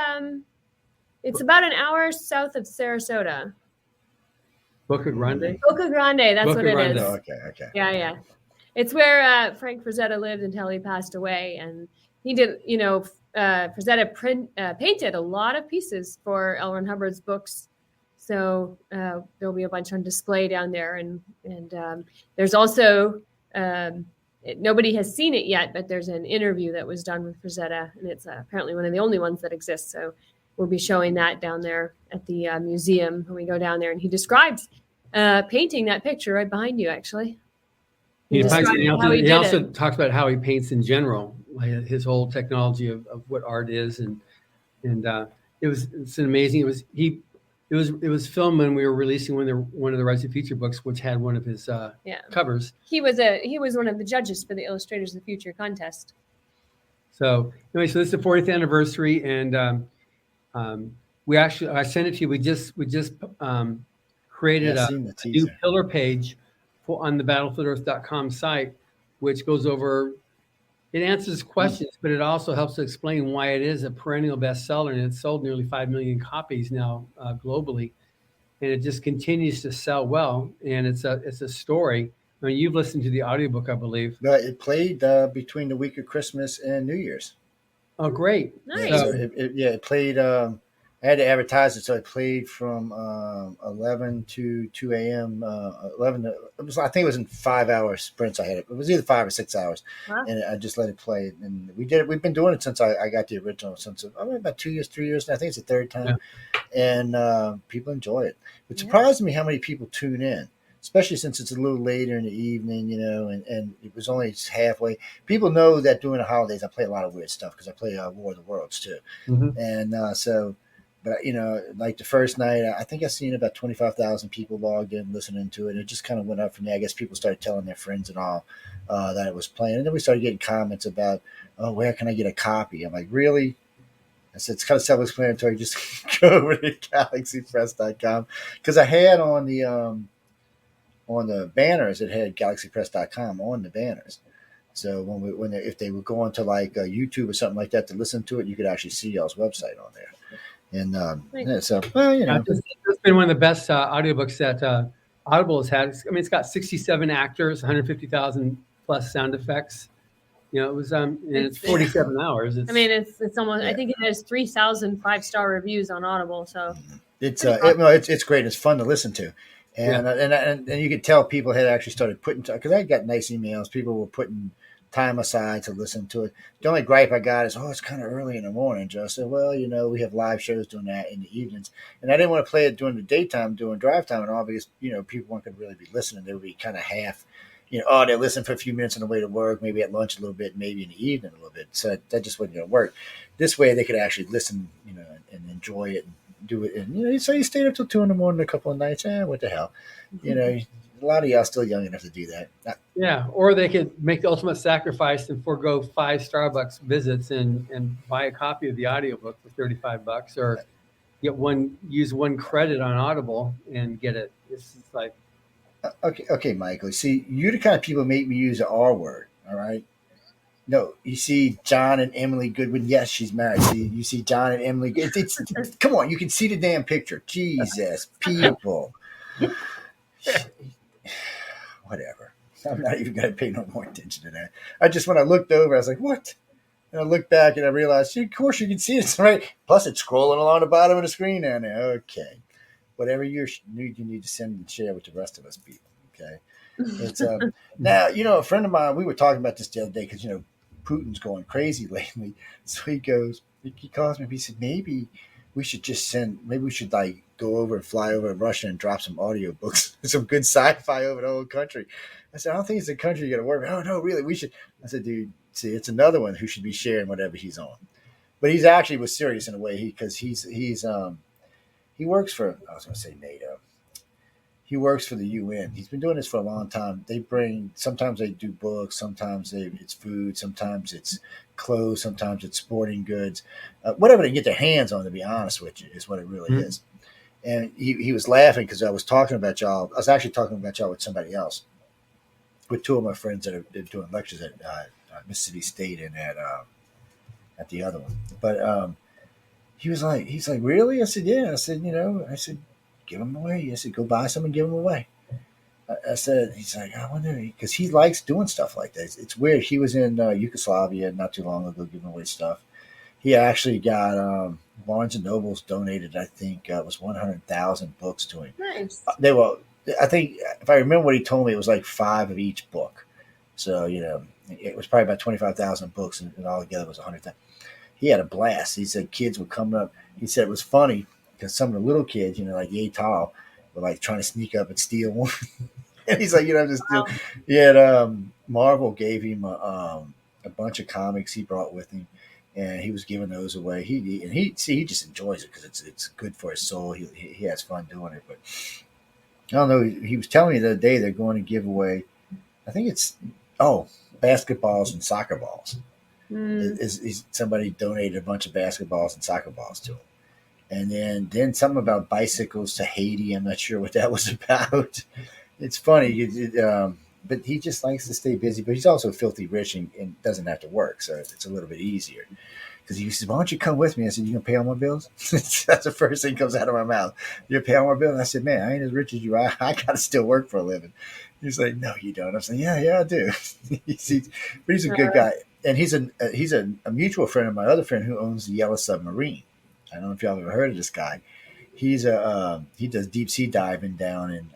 about an hour south of Sarasota. Boca Grande. Boca Grande, that's what it is. Oh, okay. Yeah. It's where Frank Frazetta lived until he passed away, and he did. Frazetta painted a lot of pieces for L. Ron Hubbard's books. So there'll be a bunch on display down there, and there's also nobody has seen it yet, but there's an interview that was done with Frazetta, and it's apparently one of the only ones that exists. So we'll be showing that down there at the museum when we go down there, and he describes painting that picture right behind you, actually. He also talks about how he paints in general, like his whole technology of what art is, and it's amazing. it was filmed when we were releasing one of the Rising Future books, which had one of his covers. He was one of the judges for the Illustrators of the Future contest. So anyway, so this is the 40th anniversary, and we actually I sent it to you. We just created Yeah, a seen the new teaser. pillar page on the battlefieldearth.com site, which goes over. It answers questions, but it also helps to explain why it is a perennial bestseller, and it's sold nearly 5 million copies now globally, and it just continues to sell well. And it's a story. I mean, you've listened to the audiobook, I believe. But it played between the week of Christmas and New Year's. Oh, great! Nice. Yeah, so it played. I had to advertise it, so it played from 11 to 2 a.m. 11 to, I think it was in 5 hour sprints. I had it. It was either 5 or 6 hours, Wow. and I just let it play. And we did it. We've been doing it since I got the original. Since about 2 years, 3 years. And I think it's the third time, and people enjoy it. It surprised me how many people tune in, especially since it's a little later in the evening, and it was only halfway. People know that during the holidays I play a lot of weird stuff because I play War of the Worlds too. Mm-hmm. And so, but like the first night, I think I seen about 25,000 people logged in listening to it. And it just kind of went up from there. I guess people started telling their friends and all that it was playing. And then we started getting comments about, oh, where can I get a copy? I'm like, really? I said, it's kind of self-explanatory. Just go over to galaxypress.com. Because I had on the banners, it had galaxypress.com on the banners. So if they were going to like YouTube or something like that to listen to it, you could actually see y'all's website on there. And so, well, it's been one of the best audiobooks that Audible has had. I mean, it's got 67 actors, 150,000 plus sound effects. It was and it's 47 hours. It's almost. Yeah. I think it has 3,000 5-star reviews on Audible. So it's it's great. It's fun to listen to. And you could tell people had actually started putting, because I got nice emails. People were putting time aside to listen to it. The only gripe I got is, it's kind of early in the morning, Joe. I said, well, we have live shows doing that in the evenings. And I didn't want to play it during the daytime, during drive time and all, because, people weren't going to really be listening. They would be kind of half, they listen for a few minutes on the way to work, maybe at lunch a little bit, maybe in the evening a little bit. So that just wasn't going to work. This way they could actually listen, and enjoy it and do it. And, so you stayed up till 2 a.m. a couple of nights. What the hell? A lot of y'all still young enough to do that. Yeah, or they could make the ultimate sacrifice and forego 5 Starbucks visits and buy a copy of the audiobook for $35, or use one credit on Audible and get it. It's like okay, Michael. See, you're the kind of people who make me use the R word. All right. No, you see John and Emily Goodwin. Yes, she's married. See, you see John and Emily. It's come on, you can see the damn picture. Jesus, people. Whatever. I'm not even going to pay no more attention to that. When I looked over, I was like, what? And I looked back and I realized, of course you can see it's right. Plus it's scrolling along the bottom of the screen down there. Okay. Whatever you need to send and share with the rest of us people. Okay. It's now, a friend of mine, we were talking about this the other day because, Putin's going crazy lately. So he calls me, he said, maybe we should like go over and fly over to Russia and drop some audiobooks, some good sci-fi over the whole country. I said, I don't think it's a country you're going to work with. Oh, no, really, we should. I said, dude, see, it's another one who should be sharing whatever he's on. But he's actually was serious in a way because he works for, I was going to say NATO. He works for the UN. He's been doing this for a long time. Sometimes they do books, sometimes it's food, sometimes it's clothes, sometimes it's sporting goods, whatever they get their hands on, to be honest with you, is what it really is. And he was laughing because I was talking about y'all. I was actually talking about y'all with somebody else, with 2 of my friends that are doing lectures at Mississippi State and at the other one. But he's like, really? I said, yeah. I said, give them away. I said, go buy some and give them away. I said, he's like, I wonder, because he likes doing stuff like that. It's weird. He was in Yugoslavia not too long ago giving away stuff. He actually got Barnes and Noble's donated, I think, it was 100,000 books to him. Nice. I think, if I remember what he told me, it was like 5 of each book. So, it was probably about 25,000 books, and all together was 100,000. He had a blast. He said kids were coming up. He said it was funny because some of the little kids, like yay tall, were like trying to sneak up and steal one. And he's like, just steal. He had Marvel gave him a bunch of comics he brought with him. and he was giving those away. He just enjoys it because it's good for his soul. He has fun doing it. But I don't know. He was telling me the other day they're going to give away. I think it's basketballs and soccer balls. Mm. Somebody donated a bunch of basketballs and soccer balls to him, and then something about bicycles to Haiti. I'm not sure what that was about. It's funny, but he just likes to stay busy. But he's also filthy rich and doesn't have to work, so it's a little bit easier. Because he said, "Why don't you come with me?" I said, "You gonna pay all my bills?" That's the first thing comes out of my mouth. You gonna pay all my bills? And I said, "Man, I ain't as rich as you. I gotta still work for a living." He's like, "No, you don't." I'm saying, "Yeah, I do." But he's a good guy, and he's a mutual friend of my other friend who owns the Yellow Submarine. I don't know if y'all ever heard of this guy. He does deep sea diving down in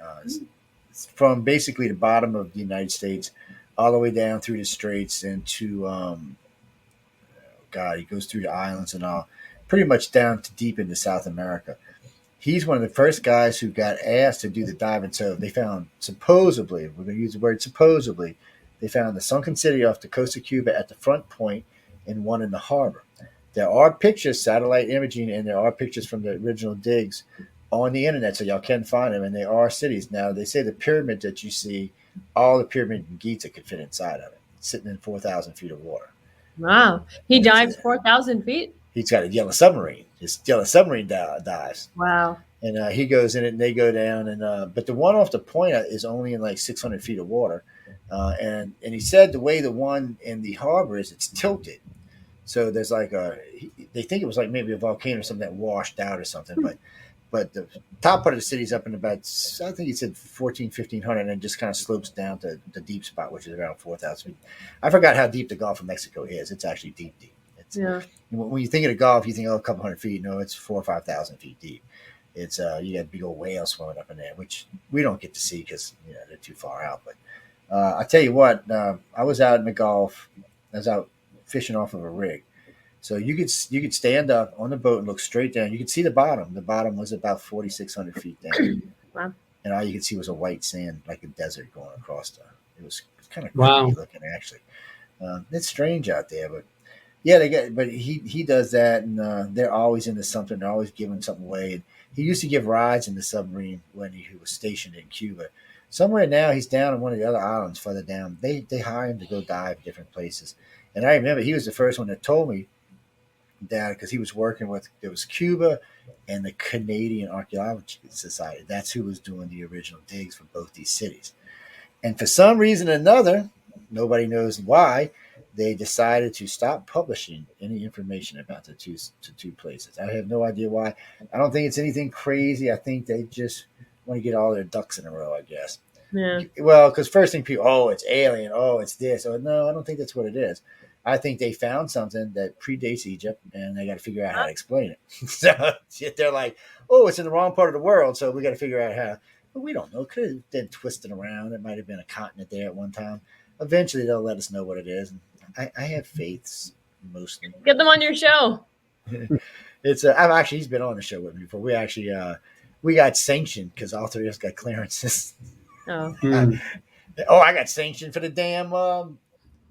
from basically the bottom of the United States all the way down through the straits into God, he goes through the islands and all, pretty much down to deep into South America. He's one of the first guys who got asked to do the diving. So they found, supposedly, we're going to use the word supposedly, they found the sunken city off the coast of Cuba at the front point and one in the harbor. There are pictures, satellite imaging, and there are pictures from the original digs on the internet, so y'all can find them, and they are cities. Now, they say the pyramid that you see, all the pyramid in Giza could fit inside of it, sitting in 4,000 feet of water. Wow. He dives 4,000 feet? He's got a yellow submarine. His yellow submarine dives. Wow. And he goes in it, and they go down. And but the one off the point is only in like 600 feet of water. And he said the way the one in the harbor is, it's tilted. So there's like they think it was like maybe a volcano or something that washed out or something. But the top part of the city is up in about, I think he said 1,500, and then just kind of slopes down to the deep spot, which is around 4,000 feet. I forgot how deep the Gulf of Mexico is. It's actually deep. Yeah. When you think of the Gulf, you think, a couple hundred feet. No, it's 4,000 or 5,000 feet deep. It's you got big old whales swimming up in there, which we don't get to see because they're too far out. But I tell you what, I was out in the Gulf. I was out fishing off of a rig. So you could stand up on the boat and look straight down. You could see the bottom. The bottom was about 4,600 feet down. Wow. And all you could see was a white sand, like a desert going across it was kind of Wow. creepy looking, actually. It's strange out there, but yeah, but he does that, and they're always into something. They're always giving something away. And he used to give rides in the submarine when he was stationed in Cuba. Somewhere now he's down on one of the other islands further down. They hire him to go dive different places. And I remember he was the first one that told me that, because he was working with, it was Cuba and the Canadian Archaeological Society. That's who was doing the original digs for both these cities. And for some reason or another, nobody knows why, they decided to stop publishing any information about the two places. I have no idea why. I don't think it's anything crazy. I think they just want to get all their ducks in a row, I guess. Yeah. Well, because first thing people, it's alien, it's this. No, I don't think that's what it is. I think they found something that predates Egypt, and they got to figure out how to explain it. So they're like, it's in the wrong part of the world, so we got to figure out how. But we don't know. Could have been twisted around. It might have been a continent there at one time. Eventually, they'll let us know what it is. And I have faiths, mostly. Get them on your show. He's been on the show with me before. We actually we got sanctioned because all three of us got clearances. Oh. I got sanctioned for the damn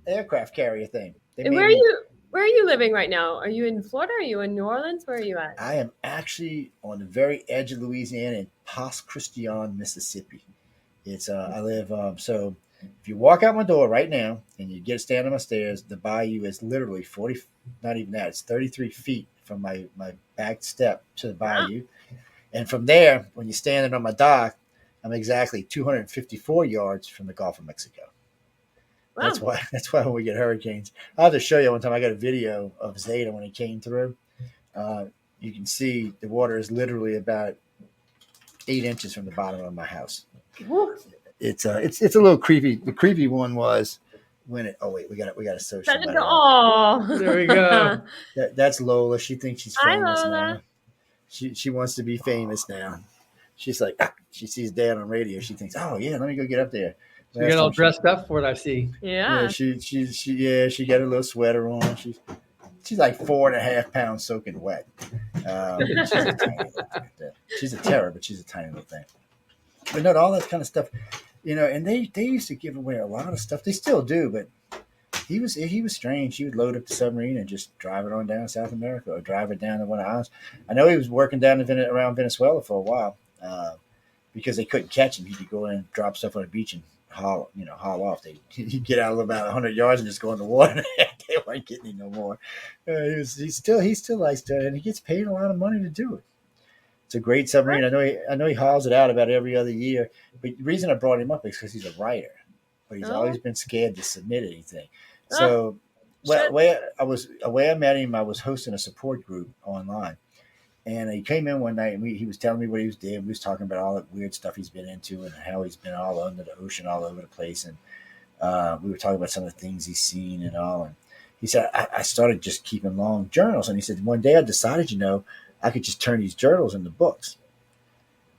aircraft carrier thing. Where are you living right now? Are you in Florida? Are you in New Orleans? Where are you at? I am actually on the very edge of Louisiana in Pas Christian, Mississippi. It's I live so if you walk out my door right now and you get stand on my stairs, the bayou is literally 40, not even that, it's 33 feet from my back step to the bayou. Wow. And from there, when you're standing on my dock, I'm exactly 254 yards from the Gulf of Mexico. Wow. That's why when we get hurricanes, I'll have to show you one time. I got a video of Zeta when it came through. You can see the water is literally about 8 inches from the bottom of my house. Woo. It's a little creepy. The creepy one was when it. Oh wait, we got to search. Oh, there we go. That's Lola. She thinks she's famous. Hi, Lola. Now. She wants to be famous now. She's like, she sees Dad on radio. She thinks, let me go get up there. You get all dressed up for it, I see. Yeah. She got a little sweater on. She's like 4.5 pounds soaking wet. She's a terror, but she's a tiny little thing. But no, all that kind of stuff, and they used to give away a lot of stuff. They still do, but he was strange. He would load up the submarine and just drive it on down to South America or drive it down to one of the islands. I know he was working down around Venezuela for a while because they couldn't catch him. He could go in and drop stuff on the beach and haul off. He'd get out of about 100 yards and just go in the water. They weren't getting him no more. He still likes to, and he gets paid a lot of money to do it. It's a great submarine. I know he hauls it out about every other year. But the reason I brought him up is because he's a writer, but he's always been scared to submit anything. So, way I met him, I was hosting a support group online, and he came in one night and he was telling me what he was doing. We was talking about all the weird stuff he's been into and how he's been all under the ocean, all over the place, and we were talking about some of the things he's seen and all. And he said, I started just keeping long journals, and he said one day I decided, I could just turn these journals into books.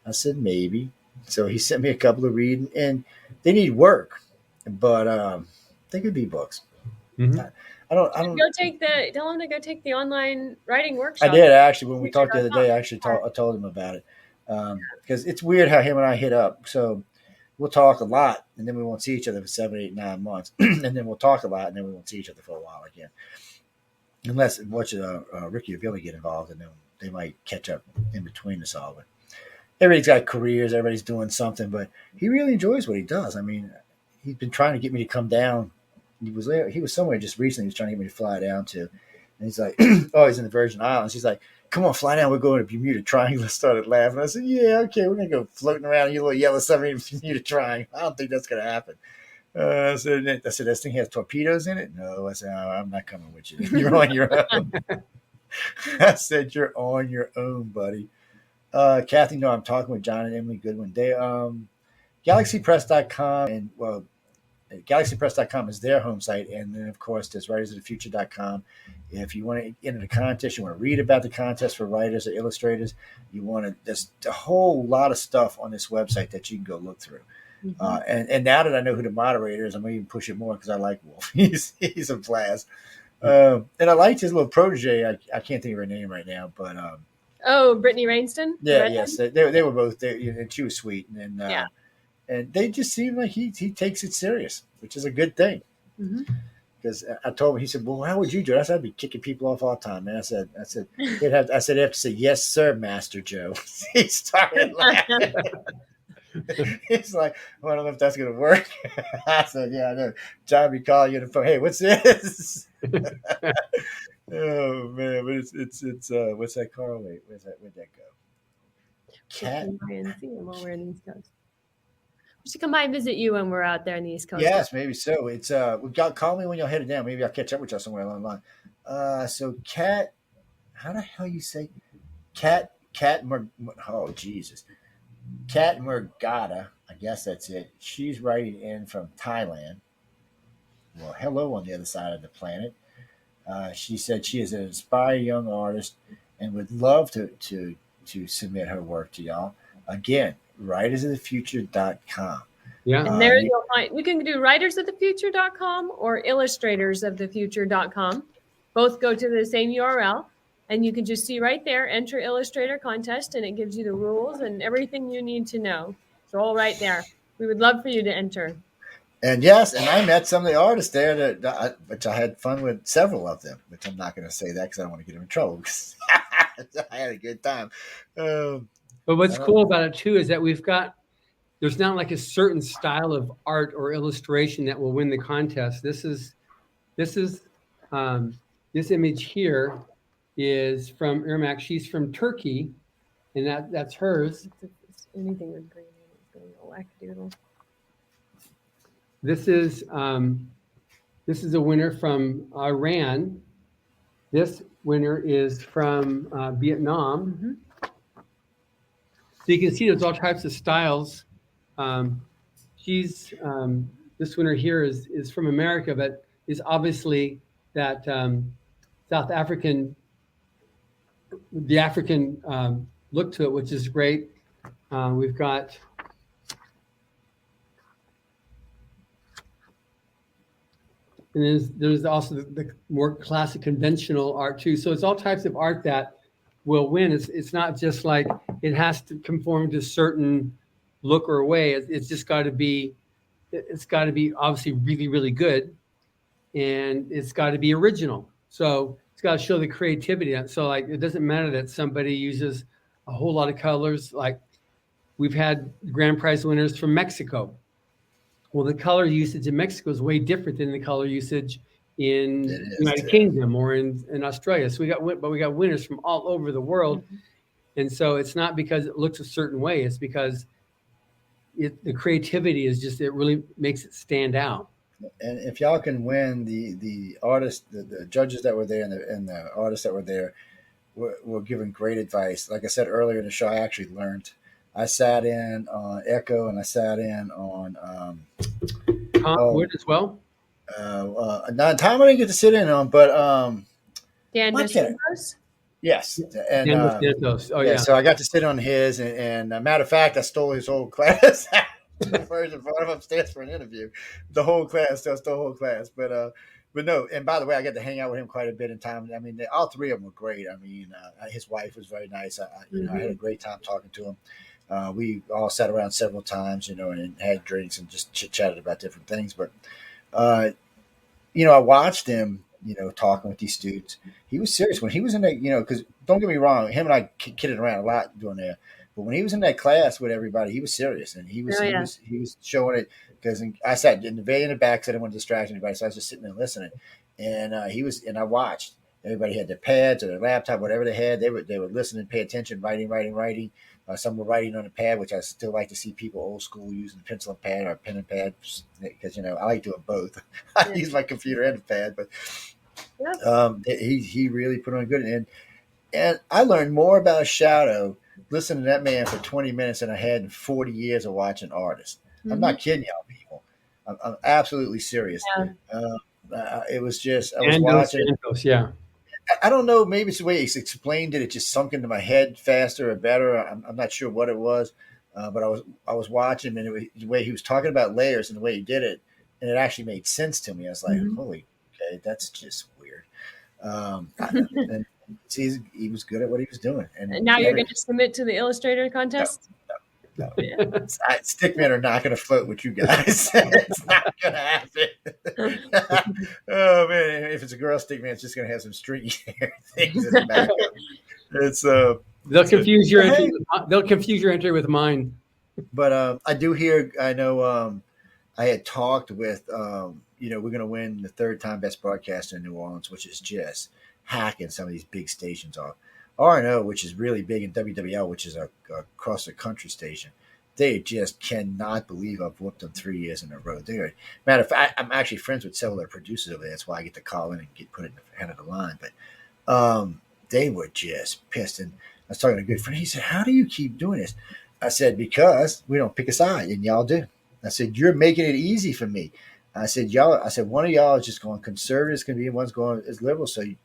I said maybe. So he sent me a couple of reading, and they need work, but they could be books. Mm-hmm. I don't. Tell him to go take the online writing workshop. I did actually when we talked the other day. I told him about it because it's weird how him and I hit up. So we'll talk a lot, and then we won't see each other for 7, 8, 9 months, and then we'll talk a lot, and then we won't see each other for a while again, unless Ricky or Billy get involved, and then they might catch up in between us all. But everybody's got careers, everybody's doing something, but he really enjoys what he does. I mean, he's been trying to get me to come down. He was somewhere just recently. He was trying to get me to fly down to, and he's like, "Oh, he's in the Virgin Islands." He's like, "Come on, fly down. We're going to Bermuda Triangle." I started laughing. I said, "Yeah, okay, we're gonna go floating around in your little yellow submarine Bermuda Triangle. I don't think that's gonna happen." I said, "This thing has torpedoes in it." No, I said, "Oh, I'm not coming with you. You're on your own." I said, "You're on your own, buddy." Kathy, no, I'm talking with John and Emily Goodwin. They galaxypress.com and galaxypress.com is their home site, and then of course there's writersofthefuture.com. If you want to enter the contest, you want to read about the contest for writers or illustrators, there's a whole lot of stuff on this website that you can go look through. Mm-hmm. And now that I know who the moderator is, I'm going to even push it more because I like Wolf. He's a blast. And I liked his little protege. I can't think of her name right now, but Brittany Rainston. Yeah, yes, they were both there, and she was sweet, and and they just seem like he takes it serious, which is a good thing. Because I told him, he said, "Well, how would you do it?" I said, "I'd be kicking people off all the time, man." I said, you have to say, "Yes, sir, Master Joe." He started laughing. He's like, "Well, I don't know if that's gonna work." I said, "Yeah, I know." John be calling you on the phone. "Hey, what's this?" Oh man, but it's what's that, Carl? Wait, where'd that go? Cat. While we're in the East Coast, we should come by and visit you when we're out there in the East Coast. Yes, maybe so. It's call me when you're headed down. Maybe I'll catch up with you somewhere along the line. So Cat, how the hell you say Cat? Oh Jesus, Cat Murgata. I guess that's it. She's writing in from Thailand. Well, hello on the other side of the planet. She said she is an inspired young artist and would love to submit her work to y'all. Again, writersofthefuture.com. Yeah. And there you'll find, you can do writersofthefuture.com or illustratorsofthefuture.com. Both go to the same URL, and you can just see right there, enter Illustrator contest, and it gives you the rules and everything you need to know. It's all right there. We would love for you to enter. And yes, and I met some of the artists there, which I had fun with several of them, which I'm not going to say that because I don't want to get them in trouble. I had a good time. But what's cool about it too is that there's not like a certain style of art or illustration that will win the contest. This image here is from Irmak. She's from Turkey, and that's hers. Anything with green in it's going to wackadoodle. This is a winner from Iran. This winner is from Vietnam. Mm-hmm. So you can see there's all types of styles. This winner here is from America, but is obviously that South African, the African look to it, which is great. We've got and there's also the more classic conventional art too. So it's all types of art that will win. It's not just like it has to conform to a certain look or way. It's just got to be obviously really, really good. and it's got to be original. So it's got to show the creativity. So like, it doesn't matter that somebody uses a whole lot of colors. Like we've had grand prize winners from Mexico. Well, the color usage in Mexico is way different than the color usage in It is United too. Kingdom or in Australia. So we got winners from all over the world. And so it's not because it looks a certain way. It's because the creativity is just, it really makes it stand out. And if y'all can win, the artists, the judges that were there, and the artists that were there were given great advice. Like I said earlier in the show, I actually learned. I sat in on Echo, and I sat in on Wood as well. Tom I didn't get to sit in on, but Dan why can't I- DeSantos? yes, and Dan Dos Santos. Oh yeah. so I got to sit on his, and matter of fact, I stole his whole class. The version brought him upstairs for an interview. The whole class, just the whole class. But no. And by the way, I got to hang out with him quite a bit in time. I mean, all three of them were great. I mean, his wife was very nice. I had a great time talking to him. We all sat around several times, and had drinks and just chit chatted about different things. But I watched him, talking with these students. He was serious when he was in that, because don't get me wrong, him and I kidded around a lot doing that. But when he was in that class with everybody, he was serious, and he was showing it, because I sat in the back, so I didn't want to distract anybody, so I was just sitting there listening. And I watched. Everybody had their pads or their laptop, whatever they had. They were listening, pay attention, writing. Some were writing on a pad, which I still like to see people old school using pencil and pad or pen and pad, because I like doing both. I use my computer and a pad, but he really put on good. And I learned more about Shadow listening to that man for 20 minutes than I had in 40 years of watching artists. I'm not kidding y'all, people. I'm absolutely serious. It was just, I was watching. Santos, yeah. I don't know. Maybe it's the way he explained it. It just sunk into my head faster or better. I'm not sure what it was, but I was watching, and the way he was talking about layers and the way he did it, and it actually made sense to me. I was like, holy, okay, that's just weird. And he was good at what he was doing. And now you're going to submit to the Illustrator contest? No. Stickmen are not going to float with you guys. It's not going to happen. Oh man, if it's a girl stickman, it's just going to have some stringy hair things in the back. It's they'll confuse your entry. They'll confuse your entry with mine. But I do hear. I know. I had talked with. We're going to win the third time best broadcaster in New Orleans, which is just hacking some of these big stations off. RNO, which is really big, in WWL, which is a across the country station, they just cannot believe I've whooped them 3 years in a row. Matter of fact, I'm actually friends with several of their producers over there. That's why I get to call in and get put in the head of the line. But they were just pissed. And I was talking to a good friend. He said, "How do you keep doing this?" I said, "Because we don't pick a side, and y'all do." I said, "You're making it easy for me." I said, one of y'all is just going conservative, it's going to be, one's going as liberal, so you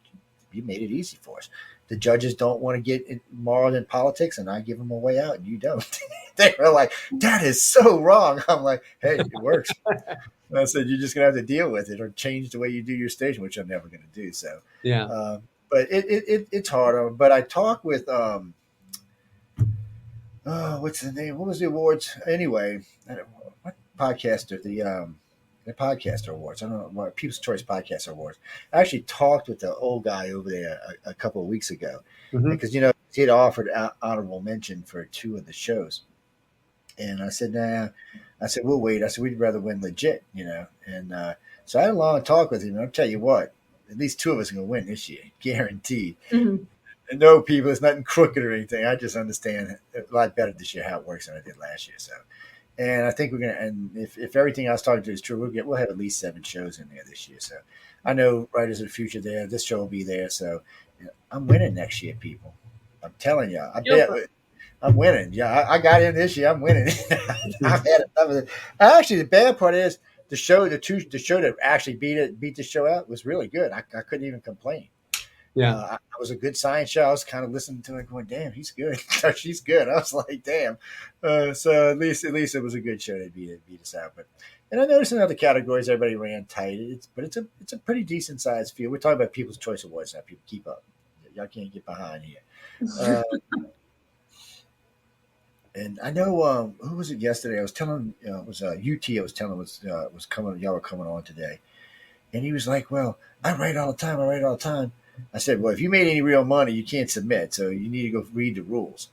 made it easy for us. The judges don't want to get involved in politics, and I give them a way out, and you don't." They were like, "That is so wrong." I'm like, "Hey, it works." And I said, "You're just going to have to deal with it or change the way you do your station," which I'm never going to do. So, yeah. But it's hard. But I talked with, what's the name? What was the awards? Anyway, what podcaster? The podcaster awards. I don't know what People's Choice Podcaster Awards. I actually talked with the old guy over there a couple of weeks ago, because he had offered honorable mention for 2 of the shows, and I said, "Nah." I said, "We'll wait." I said, "We'd rather win legit," And so I had a long talk with him. And I'll tell you what, at least 2 of us are going to win this year, guaranteed. And no, people, it's nothing crooked or anything. I just understand a lot better this year how it works than I did last year. So. And I think we're gonna. And if everything I was talking to is true, we'll have at least 7 shows in there this year. So I know Writers of the Future there. This show will be there. So I'm winning next year, people. I'm telling y'all. I bet I'm winning. Yeah, I got in this year. I'm winning. I've had enough of it. Actually, the bad part is the show that actually beat the show out was really good. I couldn't even complain. Yeah, it was a good science show. I was kind of listening to it, going, "Damn, he's good." She's good. I was like, "Damn." So at least it was a good show to beat us out. And I noticed in other categories, everybody ran tight. It's a pretty decent sized field. We're talking about People's Choice Awards now. People, keep up. Y'all can't get behind here. And I know who was it yesterday? I was telling it was UT. I was telling was coming. Y'all were coming on today. And he was like, well, I write all the time. I write all the time. I said, well, if you made any real money, you can't submit. So you need to go read the rules.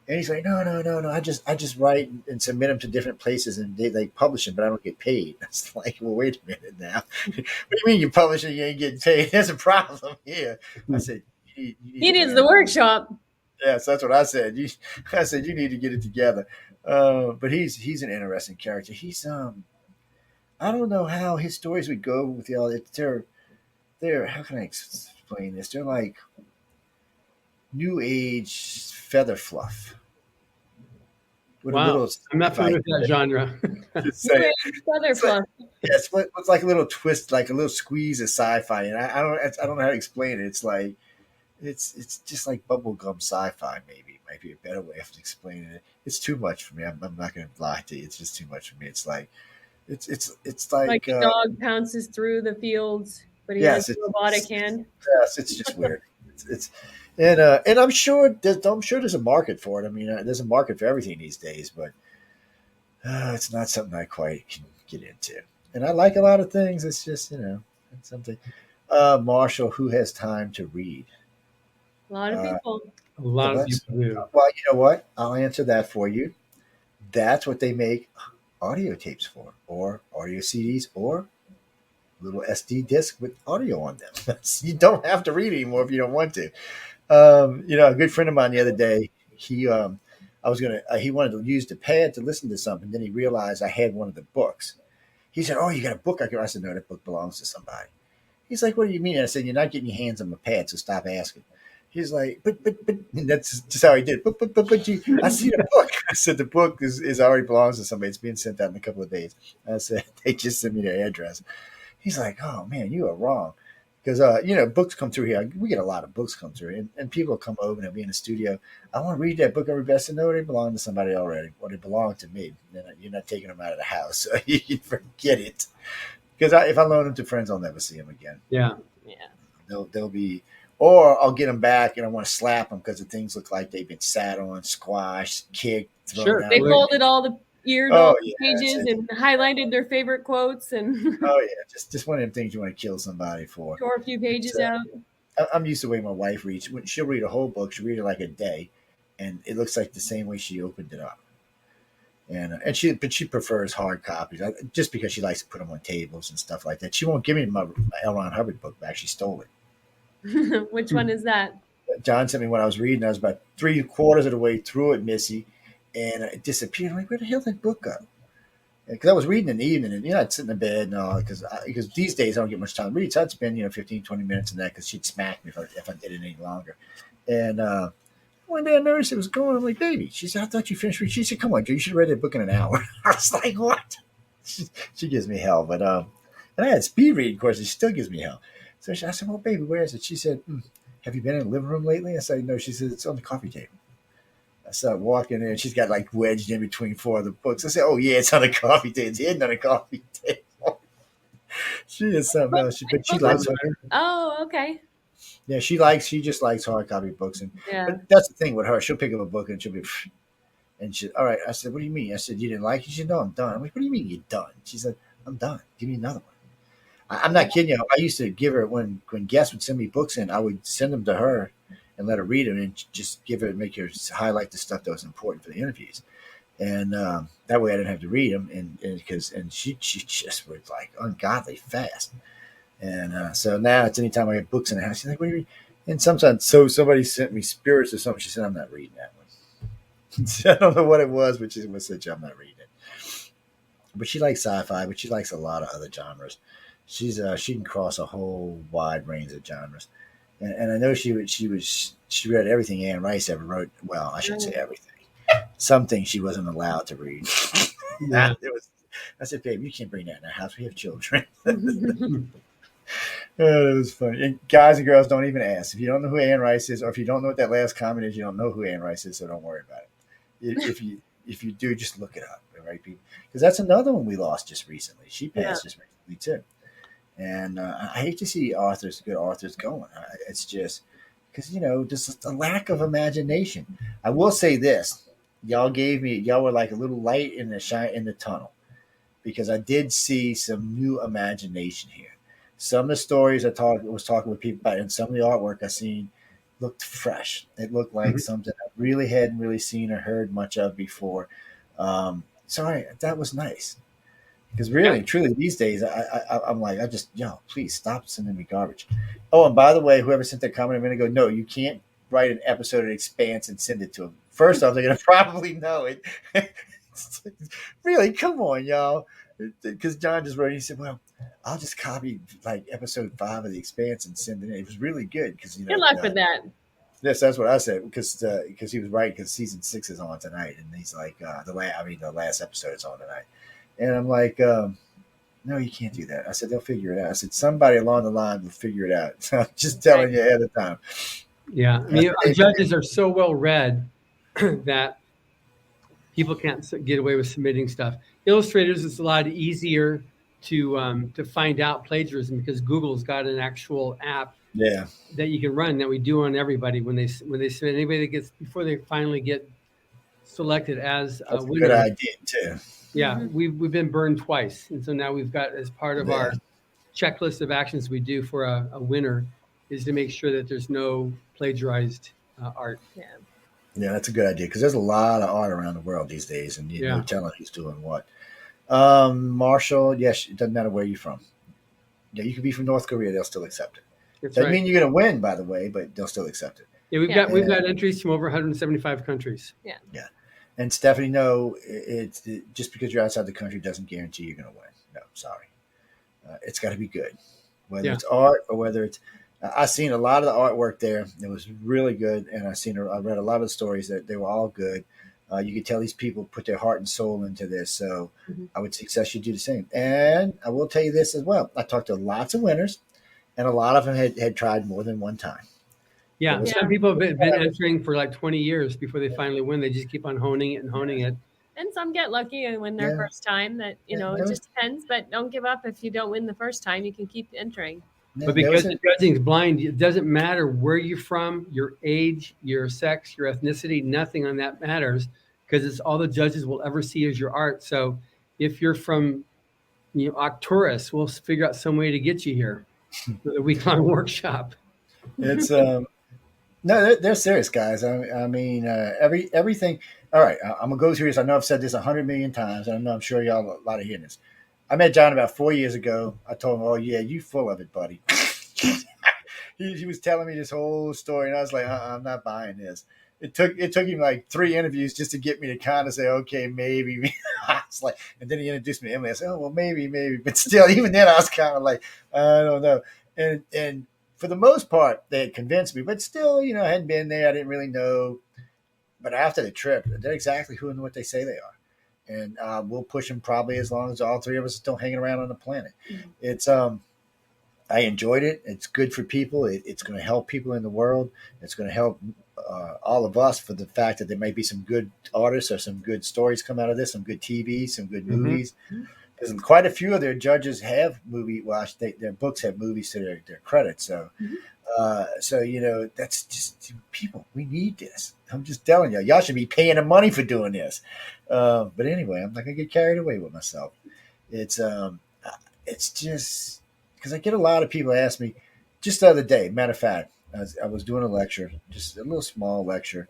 And he's like, no, no, no, no. I just write and submit them to different places and they publish them, but I don't get paid. It's like, well, wait a minute now. What do you mean you publish and you ain't getting paid? There's a problem here. I said, you need He to needs man the up. workshop. Yes, that's what I said. I said you need to get it together. But he's an interesting character. He's I don't know how his stories would go with the all. They're how can I explain this? They're like new age feather fluff with a Wow. little I'm not familiar with that genre. just New saying. age feather It's like, fluff. yes, it's like a little twist, like a little squeeze of sci-fi, and I don't know how to explain it. It's like it's just like bubblegum sci-fi. Maybe might be a better way of explaining it. It's too much for me. I'm not going to lie to you. It's just too much for me. It's like it's Like like a dog pounces through the fields, but he has yes, a robotic hand. yes, it's just weird. It's and I'm sure there's a market for it. I mean, there's a market for everything these days, but it's not something I quite can get into. And I like a lot of things. It's just it's something. Marshall, who has time to read? A lot of Uh, people. A lot of let's. people do. Well, you know what? I'll answer that for you. That's what they make audio tapes for, or audio CDs, or little SD disc with audio on them. You don't have to read anymore if you don't want to. A good friend of mine the other day, he wanted to use the pad to listen to something. Then he realized I had one of the books. He said, "Oh, you got a book?" I said, "No, that book belongs to somebody." He's like, "What do you mean?" I said, "You're not getting your hands on my pad, so stop asking." He's like, but, and that's just how he did. But, I see the book. I said, the book is already belongs to somebody. It's being sent out in a couple of days. I said, they just sent me their address. He's like, oh man, you are wrong. Because, books come through here. We get a lot of books come through, and people come over and they'll be in the studio. I want to read that book. Every best to know they belong to somebody already, or they belong to me. You're not taking them out of the house, so you can forget it. Because if I loan them to friends, I'll never see them again. Yeah. Yeah. They'll be, or I'll get them back and I want to slap them because the things look like they've been sat on, squashed, kicked, thrown Sure. out. They Well, folded all the eared all Oh the yeah, pages and highlighted their favorite quotes and oh yeah, just one of them things you want to kill somebody for. tore a few pages So, out. I'm used to the way my wife reads. When she'll read a whole book, she'll read it like a day, and it looks like the same way she opened it up. And she prefers hard copies just because she likes to put them on tables and stuff like that. She won't give me my L. Ron Hubbard book back. She stole it. Which one is that? John sent me what I was reading. I was about 3/4 of the way through it, Missy, and it disappeared. I'm like, where the hell did that book go? Because I was reading in the evening, and I'd sit in the bed and all. Because these days I don't get much time to read, so I'd spend 15, 20 minutes in that because she'd smack me if I did it any longer. And one day I noticed it was gone. I'm like, baby. She said, I thought you finished reading. She said, come on, Joe, you should have read that book in an hour. I was like, what? She gives me hell, but and I had speed reading courses. She still gives me hell. So I said, well, baby, where is it? She said, have you been in the living room lately? I said, no. She said, it's on the coffee table. I started walking in, and she's got like wedged in between 4 of the books. I said, oh, yeah, it's on the coffee table. It's hidden on the coffee table. She is something else. But she likes her. Oh, okay. Yeah, she just likes hard copy books. Yeah. But that's the thing with her. She'll pick up a book and she'll be, and she, all right. I said, what do you mean? I said, you didn't like it? She said, no, I'm done. I'm like, what do you mean you're done? She said, I'm done. Give me another one. I'm not kidding you. I used to give her when guests would send me books in, I would send them to her and let her read them and just make her highlight the stuff that was important for the interviews, and that way I didn't have to read them. And she just was like ungodly fast. And so now it's anytime I get books in the house, she's like, "What do you read?" And sometimes, somebody sent me Spirits or something. She said, "I'm not reading that one." I don't know what it was, but she said, "I'm not reading it." But she likes sci-fi, but she likes a lot of other genres. She can cross a whole wide range of genres, and I know she read everything Anne Rice ever wrote. Well, I shouldn't say everything. Some things she wasn't allowed to read. Yeah. I said, babe, you can't bring that in the house. We have children. It was funny. And guys and girls, don't even ask. If you don't know who Anne Rice is, or if you don't know what that last comment is, you don't know who Anne Rice is, so don't worry about it. If you do, just look it up, right, people? Because that's another one we lost just recently. She passed just recently too. And I hate to see good authors going. It's just because just a lack of imagination. I will say this: y'all were like a little light in the tunnel, because I did see some new imagination here. some of the stories was talking with people about, and some of the artwork I seen looked fresh. It looked like Mhm. something I really hadn't really seen or heard much of before. That was nice. Because Yeah. really, truly, these days, I'm like, please stop sending me garbage. Oh, and by the way, whoever sent that comment a minute ago, no, you can't write an episode of Expanse and send it to them. First off, they're going to probably know it. Really, come on, y'all. Because John just wrote, he said, well, I'll just copy like episode 5 of The Expanse and send it in. It was really good because, Good luck with that. yes, that's what I said because he was right because season 6 is on tonight and he's like the last episode is on tonight, and I'm like, no, you can't do that. I said they'll figure it out. I said somebody along the line will figure it out. So I'm just telling you ahead of time. Yeah. I mean, our judges are so well read that people can't get away with submitting stuff. Illustrators, it's a lot easier to find out plagiarism because Google's got an actual app Yeah, that you can run that we do on everybody when they submit. Anybody that gets before they finally get selected as a that's a winner. good idea too. Yeah, Mhm. we've been burned twice, and so now we've got, as part of our checklist of actions we do for a winner, is to make sure that there's no plagiarized art. Yeah, that's a good idea because there's a lot of art around the world these days, and you Yeah. know, telling who's doing what. Marshall, yes, it doesn't matter where you're from. Yeah, you could be from North Korea; they'll still accept it. That's Doesn't right. mean you're going to win, by the way, but they'll still accept it. Yeah, we've got entries from over 175 countries. Yeah. And Stephanie, no, just because you're outside the country doesn't guarantee you're going to win. No, sorry. It's got to be good, whether it's art or whether it's. I've seen a lot of the artwork there. It was really good, and I read a lot of the stories that they were all good. You could tell these people put their heart and soul into this. So I would suggest you do the same. And I will tell you this as well. I talked to lots of winners, and a lot of them had tried more than one time. Yeah, some people have been entering for like 20 years before they finally win. They just keep on honing it and honing it. And some get lucky and win their first time. That it just depends. But don't give up if you don't win the first time. You can keep entering. But because the judging is blind, it doesn't matter where you're from, your age, your sex, your ethnicity. Nothing on that matters because it's all the judges will ever see is your art. So if you're from, Arcturus, we'll figure out some way to get you here for the week-long workshop. It's no, they're serious, guys. I mean, everything. All right, I'm gonna go through this. I know I've said this 100 million times, and I know I'm sure y'all a lot of hearing this. I met John about 4 years ago. I told him, "Oh yeah, you full of it, buddy." he was telling me this whole story, and I was like, "I'm not buying this." It took him like 3 interviews just to get me to kind of say, "Okay, maybe." I was like, and then he introduced me to Emily. I said, "Oh well, maybe," but still, even then, I was kind of like, "I don't know." And for the most part, they had convinced me, but still, I hadn't been there. I didn't really know. But after the trip, they're exactly who and what they say they are. And we'll push them probably as long as all 3 of us are still hanging around on the planet. Mm-hmm. It's I enjoyed it. It's good for people. It's going to help people in the world. It's going to help all of us for the fact that there may be some good artists or some good stories come out of this, some good TV, some good movies. Because quite a few of their judges have their books have movies to their credit. So, that's just people. We need this. I'm just telling y'all should be paying them money for doing this. But anyway, I'm not gonna get carried away with myself. It's just because I get a lot of people ask me. Just the other day, matter of fact, I was doing a lecture, just a little small lecture.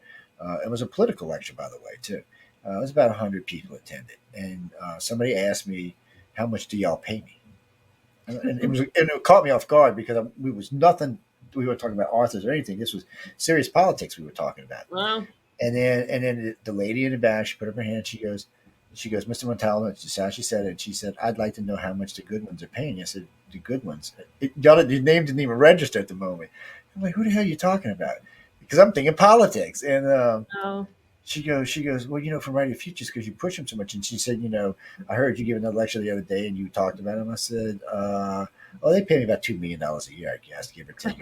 It was a political lecture, by the way, too. It was about 100 people attended, and somebody asked me, "How much do y'all pay me?" And it caught me off guard because we was nothing. We weren't talking about authors or anything. This was serious politics we were talking about. Wow. And then the lady in the back, she put up her hand. She goes, "Mr. Montaldo," that's just how she said it. And she said, "I'd like to know how much the Goodwins are paying." I said, "The Goodwins." Your name didn't even register at the moment. I'm like, "Who the hell are you talking about?" Because I'm thinking politics. And she goes, "Well, from Radio Futures, because you push them so much." And she said, "I heard you give another lecture the other day and you talked about them." I said, they pay me about $2 million a year, I guess, give or take.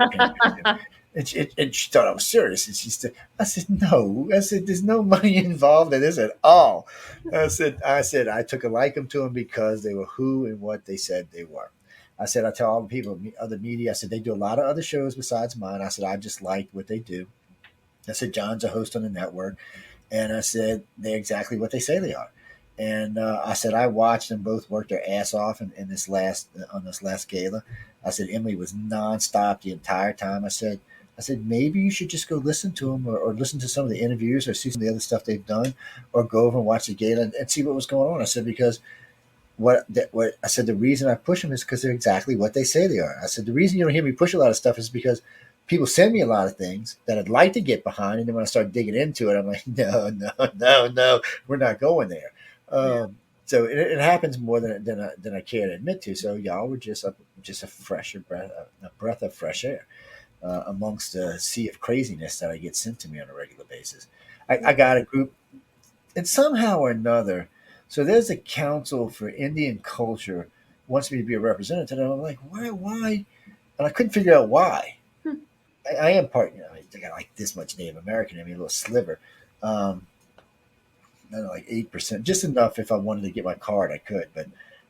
And she thought I was serious. And I said, "No." I said, "There's no money involved in this at all." I said, "I took a liking to them because they were who and what they said they were." I said, "I tell all the people, other media," I said, "they do a lot of other shows besides mine." I said, "I just like what they do." I said, "John's a host on the network." And I said, "They're exactly what they say they are." And I said I watched them both work their ass off in this last on this last gala. I said Emily was nonstop the entire time. I said maybe you should just go listen to them or listen to some of the interviews or see some of the other stuff they've done, or go over and watch the gala and see what was going on. I said because what I said the reason I push them is because they're exactly what they say they are. I said the reason you don't hear me push a lot of stuff is because people send me a lot of things that I'd like to get behind, and then when I start digging into it, I'm like, no, no, no, no, we're not going there. Yeah. So it happens more than I care to admit to. So y'all were just a fresher breath, a breath of fresh air amongst the sea of craziness that I get sent to me on a regular basis. I got a group, and somehow or another, so there's a council for Indian culture wants me to be a representative, and I'm like, why? And I couldn't figure out why. Hmm. I am part, I got like this much Native American in me, a little sliver. I don't know, like 8%, just enough if I wanted to get my card, I could. But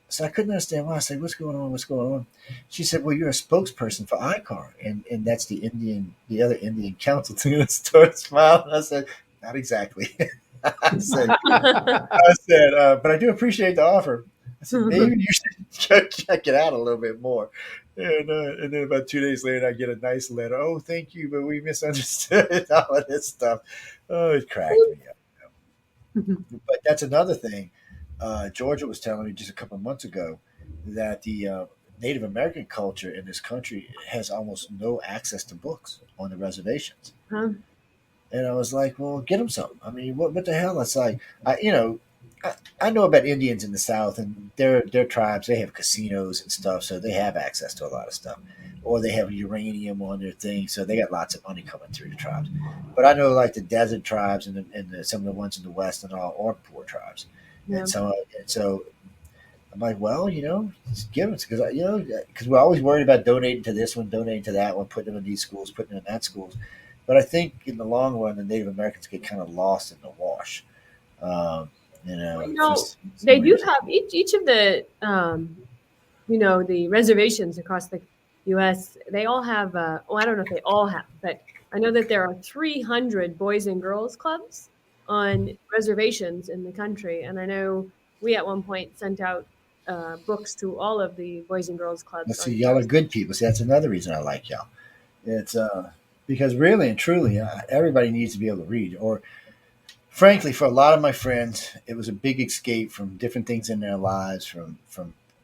so I couldn't understand why. I said, "What's going on? What's going on?" She said, "Well, you're a spokesperson for ICAR, and that's the other Indian council." To start smiling, I said, "Not exactly." I said, but I do appreciate the offer. I said, maybe you should check it out a little bit more. And then about 2 days later, I get a nice letter. Oh, thank you, but we misunderstood all of this stuff. Oh, it cracked me up. But that's another thing. Georgia was telling me just a couple of months ago that the Native American culture in this country has almost no access to books on the reservations. Huh? And I was like, well, get them some. I mean, what the hell? It's like, I know about Indians in the South, and their tribes, they have casinos and stuff, so they have access to a lot of stuff. Or they have uranium on their thing, so they got lots of money coming through the tribes. But I know, like, the desert tribes and some of the ones in the West and all are poor tribes. Yeah. And so I'm like, well, just give it, because we're always worried about donating to this one, donating to that one, putting them in these schools, putting them in that schools. But I think in the long run, the Native Americans get kind of lost in the wash. Um, They do have each of the the reservations across the U.S. They all have. I don't know if they all have, but I know that there are 300 boys and girls clubs on reservations in the country, and I know we at one point sent out books to all of the boys and girls clubs. Let's see, y'all are good people. See, that's another reason I like y'all. It's because really and truly, everybody needs to be able to read. Or, frankly, for a lot of my friends, it was a big escape from different things in their lives, from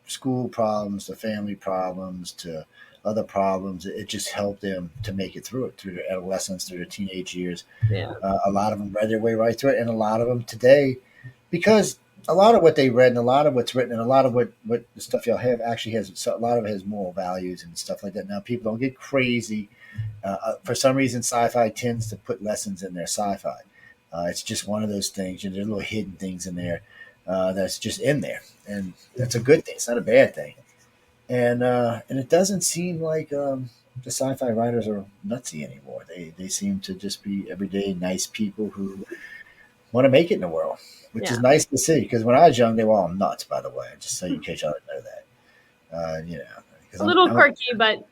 school problems to family problems to other problems. It just helped them to make it through their adolescence, through their teenage years. Yeah. A lot of them read their way right through it, and a lot of them today, because a lot of what they read and a lot of what's written and a lot of what the stuff y'all have actually has a lot of it has moral values and stuff like that. Now people don't get crazy. For some reason, sci-fi tends to put lessons in their sci-fi. It's just one of those things. There's little hidden things in there that's just in there, and that's a good thing. It's not a bad thing. And it doesn't seem like the sci-fi writers are nutsy anymore. They seem to just be everyday nice people who want to make it in the world, which is nice to see. Because when I was young, they were all nuts. By the way, just so in case y'all didn't know that. A little quirky, but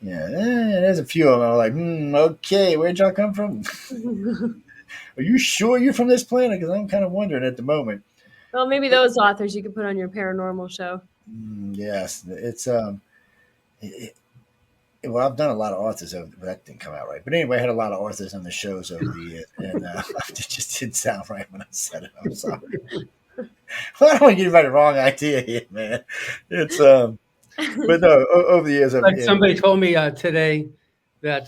yeah, there's a few of them. I'm like, okay, where'd y'all come from? Are you sure you're from this planet? Because I'm kind of wondering at the moment. Well, maybe those authors you could put on your paranormal show. Yes, it's well, I've done a lot of authors over, but that didn't come out right. But anyway, I had a lot of authors on the shows over the years, and it just didn't sound right when I said it. I'm sorry. Well, I don't want to give anybody the wrong idea here, man. It's but no, over the years, somebody told me today that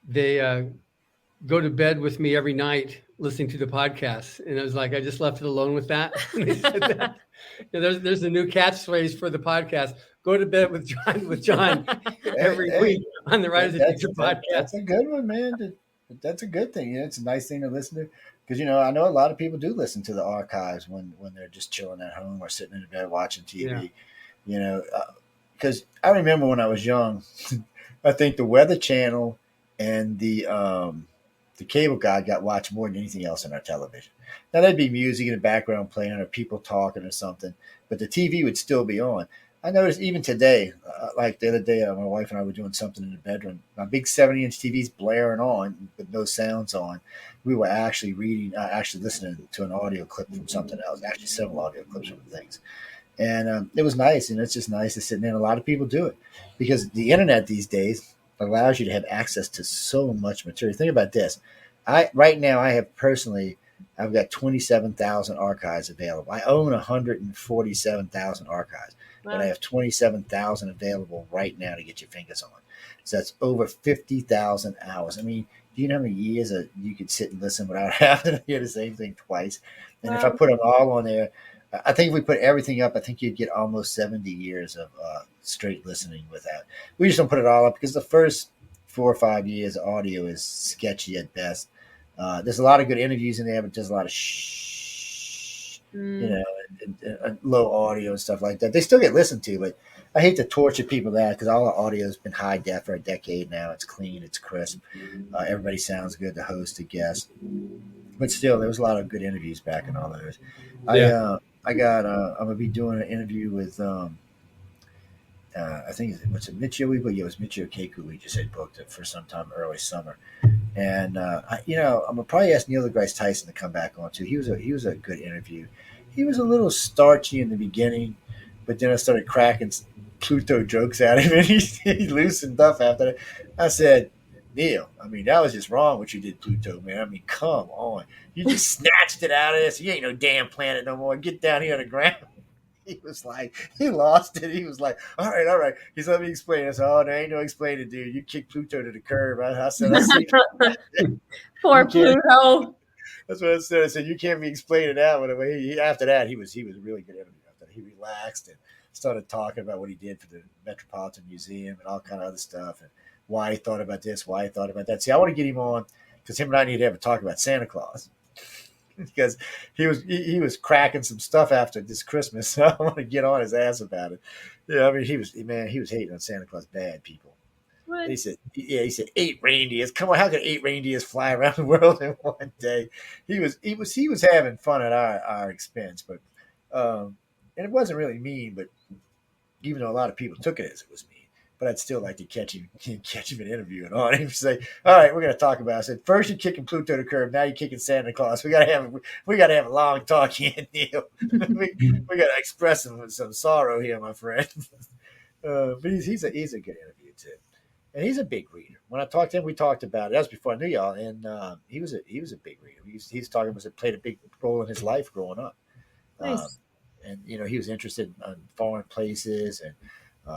they go to bed with me every night listening to the podcast, and I was like, I just left it alone with that. And they said that. There's a new catchphrase for the podcast: "Go to bed with John every week on the Rise of the Future podcast." That's a good one, man. That's a good thing. It's a nice thing to listen to, because I know a lot of people do listen to the archives when they're just chilling at home or sitting in bed watching TV. Yeah. Because I remember when I was young, I think the Weather Channel and the cable guy got watched more than anything else on our television. Now there'd be music in the background playing or people talking or something, but the TV would still be on. I noticed even today, like the other day, my wife and I were doing something in the bedroom. My big 70-inch TV's blaring on, with no sounds on. We were actually actually listening to an audio clip from something else, actually several audio clips from things. And it was nice. And it's just nice to sit there. And a lot of people do it because the internet these days allows you to have access to so much material. Think about this. Right now, I've got 27,000 archives available. I own 147,000 archives, but I Wow. have 27,000 available right now to get your fingers on. So that's over 50,000 hours. I mean, do you know how many years you could sit and listen without having to hear the same thing twice? And if I Wow. put them all on there, I think if we put everything up, I think you'd get almost 70 years of straight listening without. We just don't put it all up because the first 4 or 5 years, audio is sketchy at best. There's a lot of good interviews in there, but there's a lot of shh, you Mm. know, and low audio and stuff like that. They still get listened to, but I hate to torture people that because all the audio has been high def for a decade now. It's clean, it's crisp. Everybody sounds good. The host, the guest, but still, there was a lot of good interviews back in all those. I Yeah. uh, I got I'm gonna be doing an interview with I think what's it Michio Uibo? Yeah, it was Michio Keiko. We just had booked it for sometime early summer. And I'm gonna probably ask Neil deGrasse Tyson to come back on too. He was a good interview. He was a little starchy in the beginning, but then I started cracking Pluto jokes at him, and he loosened up after that. I said, Neil, I mean that was just wrong what you did, Pluto, man. I mean, come on, you just snatched it out of this. You ain't no damn planet no more. Get down here on the ground. He was like, he lost it. He was like, all right, all right. He's let me explain. I said, oh, there ain't no explaining, dude. You kicked Pluto to the curb. I said, I see. You Poor can't. Pluto. That's what I said. I said you can't be explaining that. But after that, he was a really good interview. After that, he relaxed and started talking about what he did for the Metropolitan Museum and all kind of other stuff and why he thought about this, why he thought about that. See, I want to get him on because him and I need to have a talk about Santa Claus because he was cracking some stuff after this Christmas. So I want to get on his ass about it. Yeah, I mean he was hating on Santa Claus bad, people. What? He said 8 reindeers. Come on, how could 8 reindeers fly around the world in one day? He was having fun at our expense, but and it wasn't really mean, but even though a lot of people took it as it was mean, but I'd still like to catch him and interview it on him. Say, all right, we're gonna talk about it. I said, first you're kicking Pluto to the curb, now you're kicking Santa Claus. We gotta have a long talk here, Neil. we gotta express some sorrow here, my friend. But he's a good interview too. And he's a big reader. When I talked to him, we talked about it. That was before I knew y'all, and he was a big reader. He's talking about it played a big role in his life growing up, um, Nice. and he was interested in foreign places and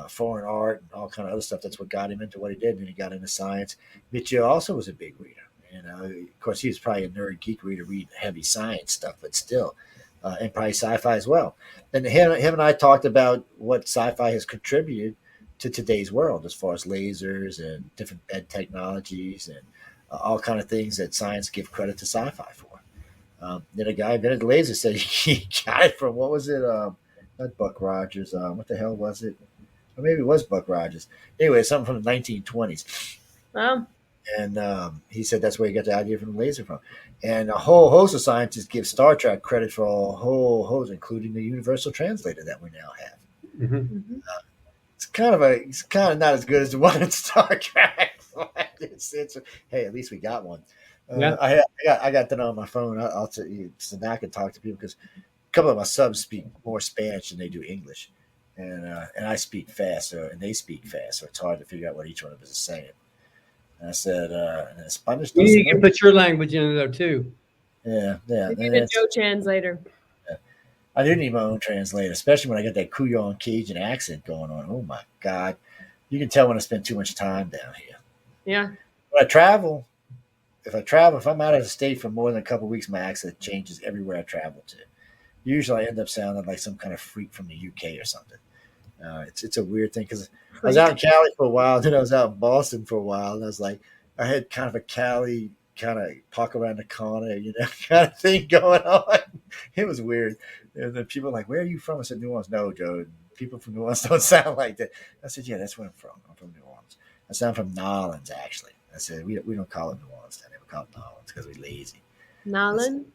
foreign art and all kind of other stuff. That's what got him into what he did, and he got into science. Mitchell also was a big reader, and of course he was probably a nerd geek reader, reading heavy science stuff, but still, and probably sci-fi as well. And him and I talked about what sci-fi has contributed to today's world as far as lasers and different bed technologies and all kind of things that science give credit to sci-fi for. Then a guy invented the laser said he got it from what was it? Not Buck Rogers. What the hell was it? Or maybe it was Buck Rogers. Anyway, something from the 1920s. Wow. And he said that's where he got the idea from the laser from. And a whole host of scientists give Star Trek credit for a whole host, including the universal translator that we now have. Mhm. Hmm. It's kind of not as good as the one in Star Trek. Hey, at least we got one. Yeah. I got that on my phone. I'll tell you, so now I can talk to people because a couple of my subs speak more Spanish than they do English, and I speak fast, and they speak fast, so it's hard to figure out what each one of us is saying. And I said, Spanish You dos need to put your language in there too. yeah, yeah. You And need a Joe translator. I do need my own translator, especially when I got that Kuyon Cajun accent going on. Oh my God. You can tell when I spend too much time down here. Yeah. When I travel, if I'm out of the state for more than a couple of weeks, my accent changes everywhere I travel to. Usually I end up sounding like some kind of freak from the UK or something. It's a weird thing because I was out in Cali for a while, then I was out in Boston for a while, and I was like, I had kind of a Cali kind of park around the corner, kind of thing going on. It was weird. And then people were like, "Where are you from?" I said, "New Orleans." No, Joe. People from New Orleans don't sound like that. I said, "Yeah, that's where I'm from. I'm from New Orleans. I said, I'm from Nolens, actually." I said, "We don't call it New Orleans. We call it Nolens because we're lazy." Nolans.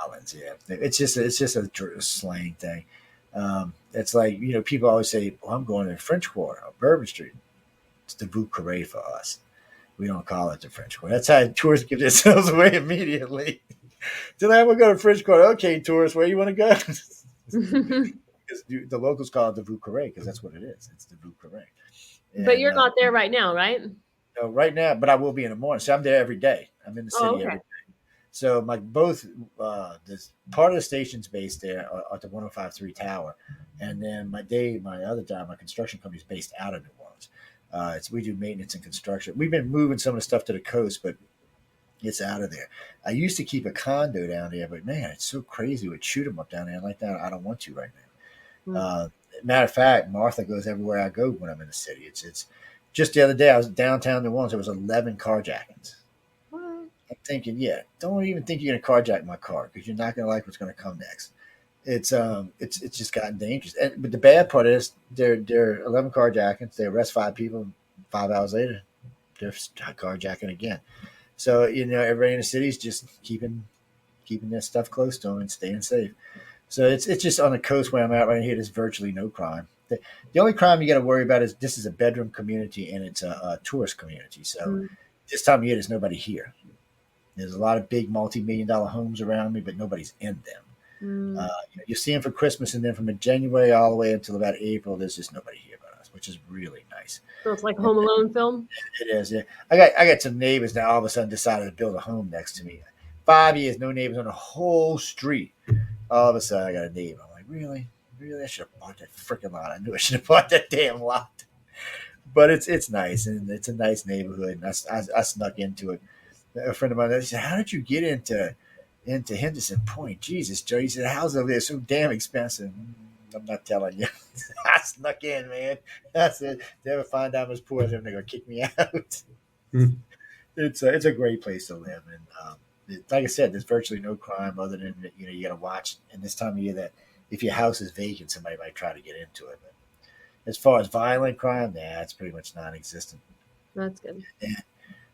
Nolens, yeah. It's just a slang thing. It's like, people always say, well, I'm going to the French Quarter or Bourbon Street. It's the Vieux Carré for us. We don't call it the French Quarter. That's how tourists give themselves away immediately. Today we'll go to French Quarter. Okay, tourists, where you want to go? Because the locals call it the Vieux Carré because that's what it is. It's the Vieux Carré. But And you're not there right now, right? right now, but I will be in the morning. So I'm there every day. I'm in the Oh, city okay. every day. So this part of the station's based there at the 105.3 tower, and then my other job, my construction company is based out of New Orleans. We do maintenance and construction. We've been moving some of the stuff to the coast, but it's out of there. I used to keep a condo down there, but man, it's so crazy with shoot 'em up down there like that. I don't want to right now. Matter of fact, Martha goes everywhere I go when I'm in the city. It's just the other day I was downtown New Orleans. There was 11 carjackings. What? I'm thinking, yeah, don't even think you're gonna carjack my car because you're not gonna like what's gonna come next. It's just gotten dangerous. But the bad part is they're 11 carjackings. They arrest 5 people. 5 hours later, they're carjacking again. So everybody in the city is just keeping their stuff close to them and staying safe. So it's just on the coast where I'm at right here. There's virtually no crime. The only crime you got to worry about is this is a bedroom community and it's a tourist community. So this time of year, there's nobody here. There's a lot of big multi-million-dollar homes around me, but nobody's in them. You see them for Christmas, and then from January all the way until about April, there's just nobody here but us, which is really nice. So it's like Home Alone film. It is. Yeah. I got some neighbors now. All of a sudden, decided to build a home next to me. 5 years, no neighbors on the whole street. All of a sudden, I got a neighbor. I'm like, really? I should have bought that freaking lot. I knew I should have bought that damn lot. But it's nice, and it's a nice neighborhood. And I snuck into it. A friend of mine, he said, "How did you get into Henderson Point?" Jesus, Joe. He said, "The house over there is so damn expensive." I'm not telling you. I snuck in, man. That's it. They ever find out I'm as poor as them, they're gonna kick me out. It's a great place to live, and like I said, there's virtually no crime other than you got to watch in this time of year that if your house is vacant, somebody might try to get into it. But as far as violent crime, it's pretty much non-existent. That's good. And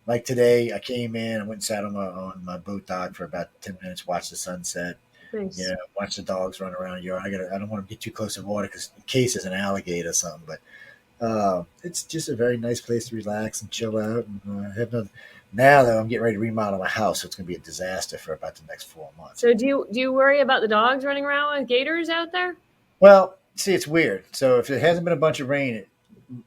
like today, I came in, I went and sat on my boat dock for about 10 minutes, watched the sunset. Nice. Watch the dogs run around the yard. I don't want to get too close to water because in case there's an alligator or something. But it's just a very nice place to relax and chill out. And have no. Now though, I'm getting ready to remodel my house, so it's going to be a disaster for about the next 4 months. So do you worry about the dogs running around with gators out there? Well, see, it's weird. So if it hasn't been a bunch of rain,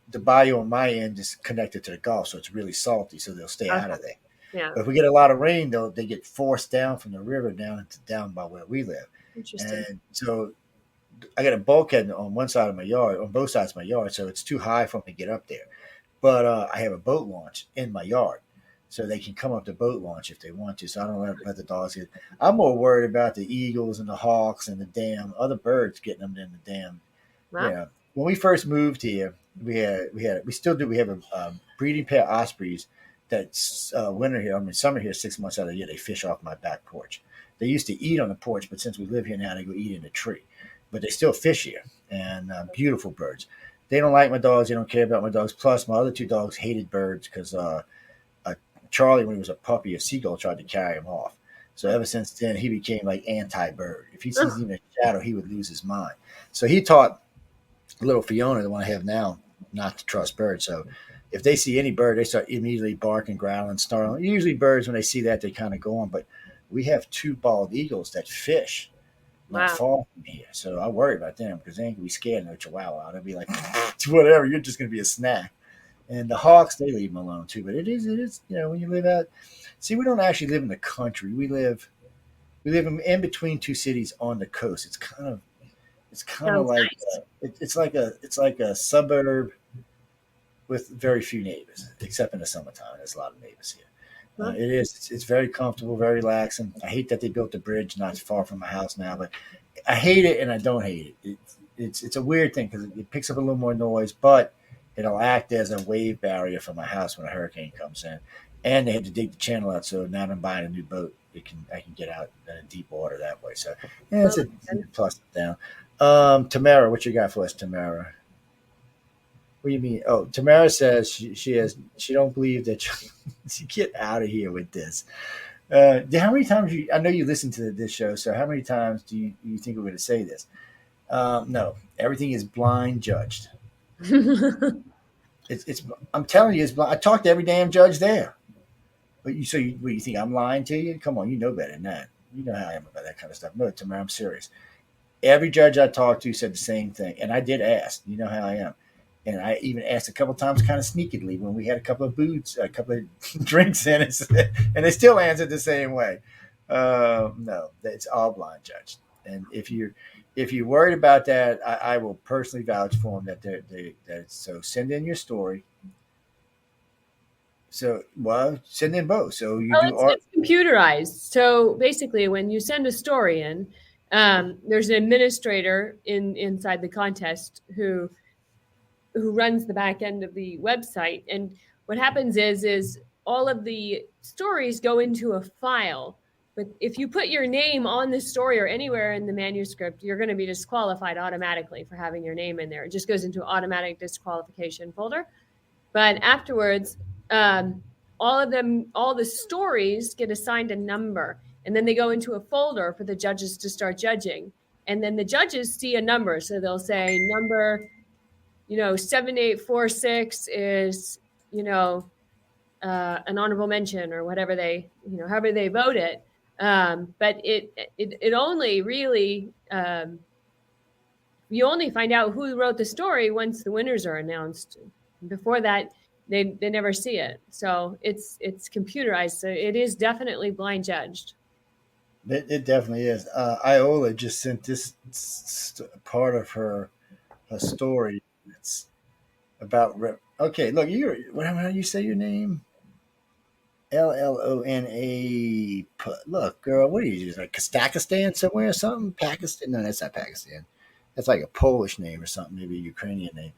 the bayou on my end is connected to the Gulf, so it's really salty, so they'll stay out of there. Yeah. But if we get a lot of rain, though, they get forced down from the river down by where we live. Interesting. And so I got a bulkhead on one side of my yard, on both sides of my yard, so it's too high for them to get up there. But I have a boat launch in my yard, so they can come up the boat launch if they want to. So I don't let the dogs get. I'm more worried about the eagles and the hawks and the damn other birds getting them than the damn. Wow. When we first moved here, we still do. We have a breeding pair of ospreys that's summer here 6 months out of the year. They fish off my back porch. They used to eat on the porch, but since we live here now, they go eat in the tree. But they still fish here, and beautiful birds. They don't like my dogs. They don't care about my dogs. Plus, my other 2 dogs hated birds because Charlie, when he was a puppy, a seagull tried to carry him off. So ever since then, he became like anti-bird. If he sees even a shadow, he would lose his mind. So he taught little Fiona, the one I have now, not to trust birds. So if they see any bird, they start immediately barking, growling, snarling. Usually birds, when they see that, they kind of go on. But we have 2 bald eagles that fish not far from here. So I worry about them because they ain't going to be scared of no chihuahua. They'll be like, whatever, you're just going to be a snack. And the hawks, they leave them alone too. But it is, when you live out, see, we don't actually live in the country. We live in between 2 cities on the coast. It's kind of like nice. It's like a suburb with very few neighbors, except in the summertime. There's a lot of neighbors here. It is. It's very comfortable, very relaxing. I hate that they built the bridge not far from my house now, but I hate it and I don't hate it. It's a weird thing because it picks up a little more noise, but it'll act as a wave barrier for my house when a hurricane comes in. And they had to dig the channel out, so now I'm buying a new boat. I can get out in deep water that way. So it's a plus down. Tamara, what you got for us, Tamara? What do you mean? Oh, Tamara says she don't believe that you get out of here with this. How many times I know you listen to this show, so how many times do you think we're going to say this? No, everything is blind judged. It's. I'm telling you, it's blind. I talked to every damn judge there. But what, you think I'm lying to you? Come on, you know better than that. You know how I am about that kind of stuff. No, Tamara, I'm serious. Every judge I talked to said the same thing, and I did ask. You know how I am, and I even asked a couple of times, kind of sneakily, when we had a couple of a couple of drinks in, and they still answered the same way. No, it's all blind judged. And if you're worried about that, I will personally vouch for them so send in your story. So well, send in both. So you Well, do art. it's computerized. So basically, when you send a story in, there's an administrator inside the contest who runs the back end of the website. And what happens is all of the stories go into a file. But if you put your name on the story or anywhere in the manuscript, you're going to be disqualified automatically for having your name in there. It just goes into an automatic disqualification folder. But afterwards, all the stories get assigned a number, and then they go into a folder for the judges to start judging. And then the judges see a number, so they'll say number, 7846 is, an honorable mention or whatever however they vote it. But it only really you only find out who wrote the story once the winners are announced. Before that, they never see it. So it's computerized. So it is definitely blind judged. It definitely is. Iola just sent this part of her story. It's about okay. Look, how do you say your name? Llona. Look, girl, what are you just like Kazakhstan somewhere or something? Pakistan? No, that's not Pakistan. That's like a Polish name or something, maybe a Ukrainian name.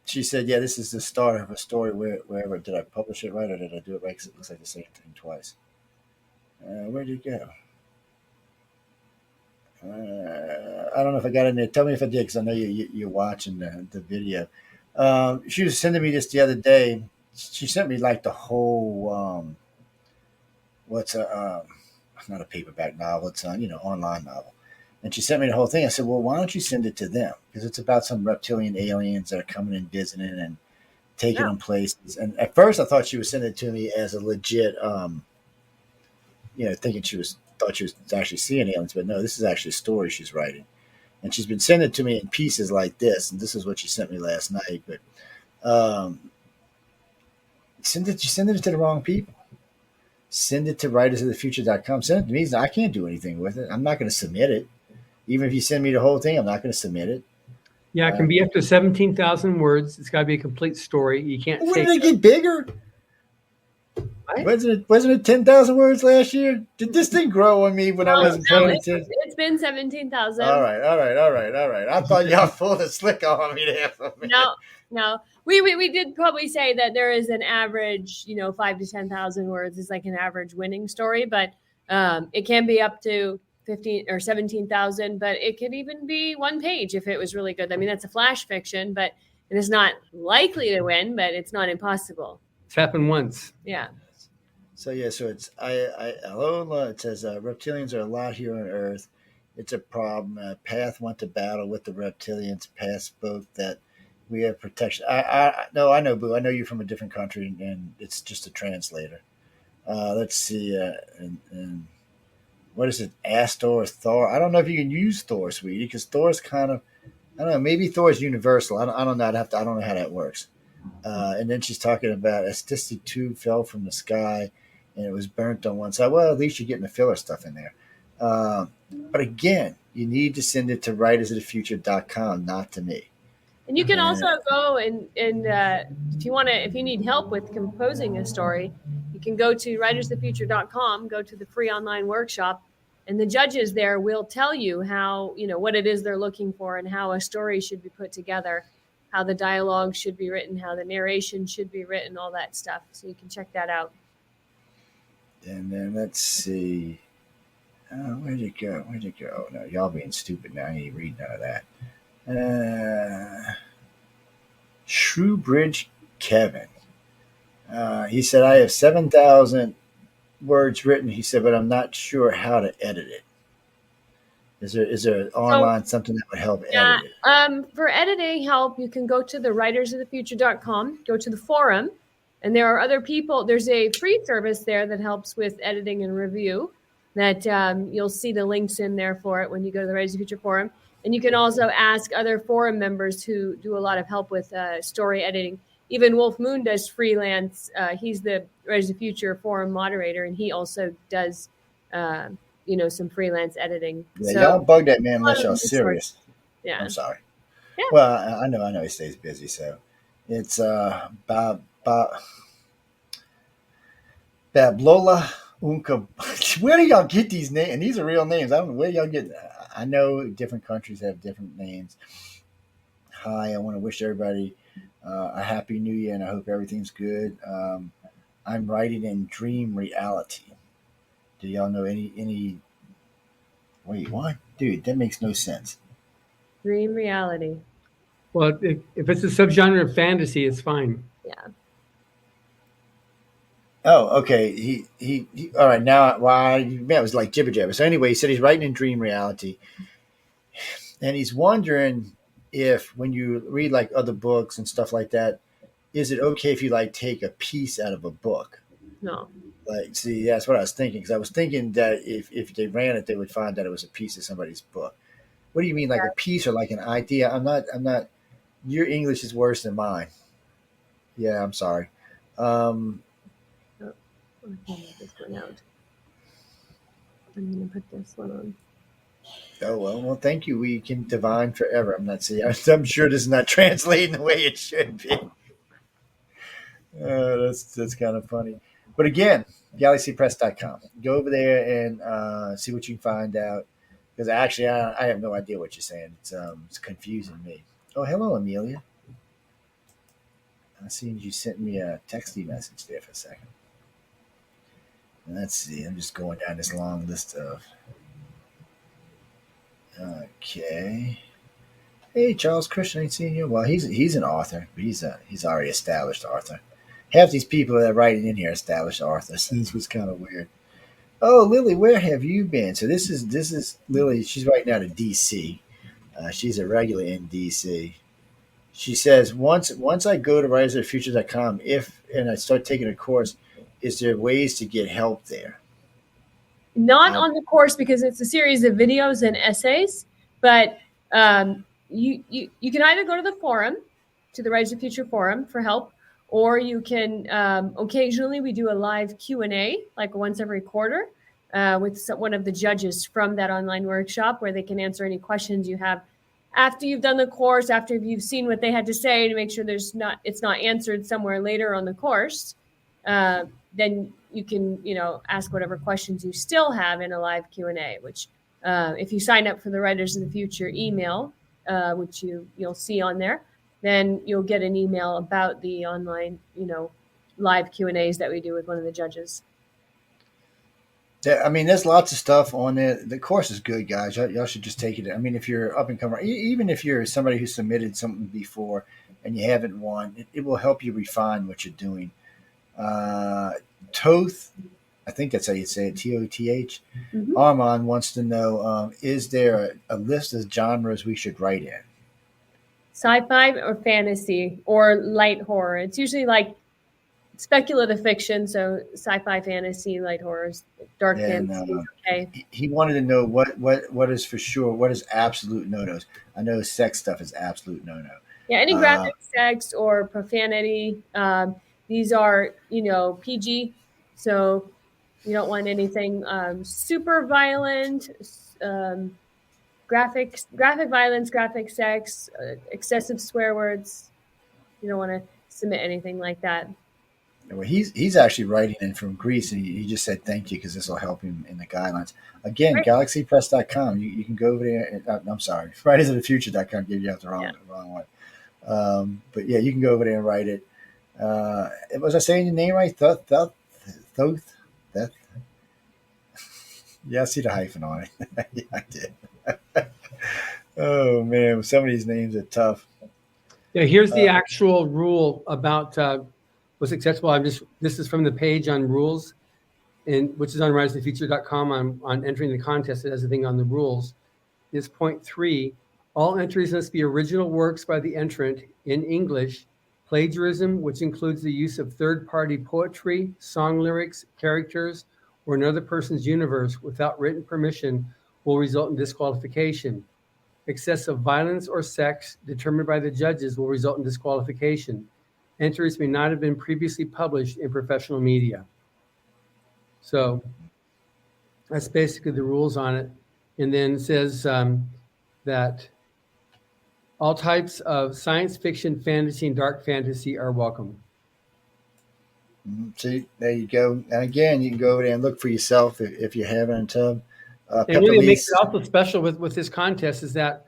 She said, "Yeah, this is the start of a story. Wherever did I publish it right or did I do it right? Because it looks like the same thing twice. Where did it go? I don't know if I got in there. Tell me if I did, because I know you're watching the video. She was sending me this the other day. She sent me like the whole what's a not a paperback novel. It's a online novel, and she sent me the whole thing. I said, well, why don't you send it to them? Because it's about some reptilian aliens that are coming and visiting and taking Yeah. them places. And at first, I thought she was sending it to me as a legit, thinking thought she was actually seeing aliens, but no, this is actually a story she's writing. And she's been sending it to me in pieces like this, and this is what she sent me last night. But send it to the wrong people. Send it to writersofthefuture.com. Send it to me. I can't do anything with it. I'm not going to submit it. Even if you send me the whole thing, I'm not going to submit it. Yeah, it can be up to 17,000 words. It's got to be a complete story. You can't. When did it get bigger? What? Wasn't it 10,000 words last year? Did this thing grow on me when I wasn't paying attention? It's been 17,000. All right. I thought y'all pulled a slick on me there for a minute. No. We did probably say that there is an average, 5 to 10,000 words is like an average winning story, but it can be up to 15 or 17,000, but it could even be one page if it was really good. I mean, that's a flash fiction, but it is not likely to win, but it's not impossible. It's happened once. Yeah. So it's Alola. It says reptilians are a lot here on Earth. It's a problem. Path went to battle with the reptilians. Path spoke that we have protection. I know, Boo. I know you're from a different country, and it's just a translator. Let's see. And what is it? Astor or Thor? I don't know if you can use Thor, sweetie, because Thor's kind of. I don't know. Maybe Thor's universal. I don't know. I don't know how that works. And then she's talking about a statistic tube fell from the sky and it was burnt on one side. Well, at least you're getting the filler stuff in there. But again, you need to send it to writersofthefuture.com, not to me. And you can also go and if you need help with composing a story, you can go to writersofthefuture.com, go to the free online workshop, and the judges there will tell you how, what it is they're looking for and how a story should be put together, how the dialogue should be written, how the narration should be written, all that stuff. So you can check that out. And then let's see. Where'd it go? Oh, no, y'all being stupid now. I ain't reading none of that. Shrewbridge Kevin. He said, I have 7,000 words written. He said, but I'm not sure how to edit it. Is there So online something that would help yeah, edit it? for editing help, you can go to the writersofthefuture.com, go to the forum, and there are other people. There's a free service there that helps with editing and review. That you'll see the links in there for it when you go to the Writers of the Future forum. And you can also ask other forum members who do a lot of help with story editing. Even Wolf Moon does freelance. He's the Writers of the Future forum moderator, and he also does, some freelance editing. Yeah, So y'all bug that man a lot unless of y'all resources. serious. Yeah. I'm sorry. Yeah. Well, I know he stays busy, so it's Bablola Unka. Where do y'all get these names? And these are real names. I don't know where y'all get. I know different countries have different names. Hi, I want to wish everybody a happy new year, and I hope everything's good. I'm writing in dream reality. Do y'all know any? Wait, what, dude? That makes no sense. Dream reality. Well, if it's a subgenre of fantasy, it's fine. Yeah. Oh, okay. He all right, now, why, man, it was like jibber jabber. So anyway, he said he's writing in dream reality, and he's wondering if when you read like other books and stuff like that, is it okay if you like take a piece out of a book? No. Like, see, that's what I was thinking, because I was thinking that if they ran it, they would find that it was a piece of somebody's book. What do you mean, like a piece or like an idea? I'm not. Your English is worse than mine. Yeah, I'm sorry. Um, Oh, I can get this one out. I'm gonna put this one on. Oh well, thank you. We can divine forever. I'm not saying. I'm sure this is not translating the way it should be. That's kind of funny. But again, galaxypress.com. Go over there and see what you can find out. Because actually, I have no idea what you're saying. It's confusing me. Oh, hello, Amelia. I seen you sent me a texty message there for a second. Let's see. I'm just going down this long list of. Okay. Hey, Charles Christian, ain't seen you. Well, he's an author, but he's already established author. Half these people that are writing in here are established authors. This was kind of weird. Oh, Lily, where have you been? So this is Lily. She's writing out of D.C. She's a regular in D.C. She says once I go to writersofthefuture.com, if and I start taking a course, is there ways to get help there? Not on the course because it's a series of videos and essays, but you can either go to the forum, to the Writers of the Future forum for help, or you can occasionally we do a live Q&A like once every quarter with one of the judges from that online workshop where they can answer any questions you have after you've done the course, after you've seen what they had to say to make sure it's not answered somewhere later on the course. Then you can ask whatever questions you still have in a live Q&A, which if you sign up for the Writers of the Future email, which you'll see on there, then you'll get an email about the online live Q&As that we do with one of the judges. I mean, there's lots of stuff on there. The course is good, guys. Y'all should just take it. I mean, if you're up and coming, even if you're somebody who submitted something before and you haven't won, it will help you refine what you're doing. Toth, I think that's how you say it, Toth. Mm-hmm. Armand wants to know, is there a list of genres we should write in? Sci-fi or fantasy or light horror. It's usually like speculative fiction, so sci-fi, fantasy, light horrors, dark fantasy. Okay. He wanted to know what is for sure, what is absolute no-nos. I know sex stuff is absolute no-no. Yeah, any graphic sex or profanity. These are, PG, so you don't want anything super violent, graphic violence, graphic sex, excessive swear words. You don't want to submit anything like that. Well, he's actually writing in from Greece, and he just said thank you because this will help him in the guidelines. Again, right. Galaxypress.com. You can go over there. And, I'm sorry, writersofthefuture.com gave you out the wrong one. But yeah, you can go over there and write it. Was I saying your name right? Thoth? Yeah, I see the hyphen on it. Yeah, I did. Oh man, some of these names are tough. Yeah, here's the actual rule about what's accessible. This is from the page on rules, which is on writersofthefuture.com on entering the contest. It has a thing on the rules. is point 3. All entries must be original works by the entrant in English. Plagiarism, which includes the use of third-party poetry, song lyrics, characters, or another person's universe without written permission, will result in disqualification. Excessive violence or sex determined by the judges will result in disqualification. Entries may not have been previously published in professional media. So that's basically the rules on it. And then it says that all types of science fiction, fantasy, and dark fantasy are welcome. See, there you go. And again, you can go over there and look for yourself if you haven't. And Pepper really, what makes Lee's, it also special with this contest is that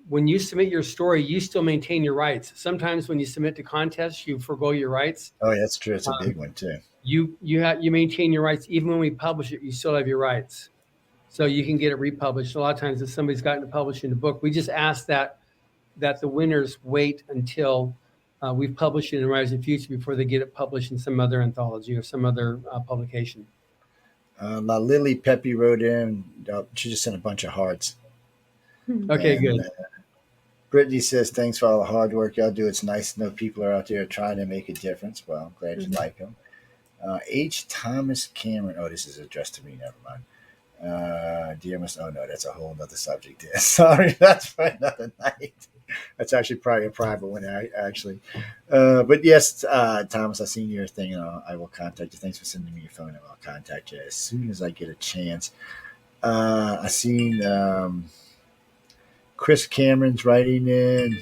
when you submit your story, you still maintain your rights. Sometimes when you submit to contests, you forgo your rights. oh, that's true. It's a big one too. You maintain your rights even when we publish it. You still have your rights, so you can get it republished. A lot of times, if somebody's gotten to publishing a book, we just ask that the winners wait until we've published it in Rise of the Future before they get it published in some other anthology or some other publication. La Lily Peppy wrote in. She just sent a bunch of hearts. Okay, And, good. Brittany says, thanks for all the hard work y'all do. It's nice to know people are out there trying to make a difference. Well, I'm glad you like them. H. Thomas Cameron. Oh, this is addressed to me. Never mind. Dear Miss. Oh, no, that's a whole other subject there. Sorry, that's for another night. That's actually probably a private one, actually. But yes, Thomas, I've seen your thing, and I will contact you. Thanks for sending me your phone, and I'll contact you as soon as I get a chance. I seen Chris Cameron's writing in.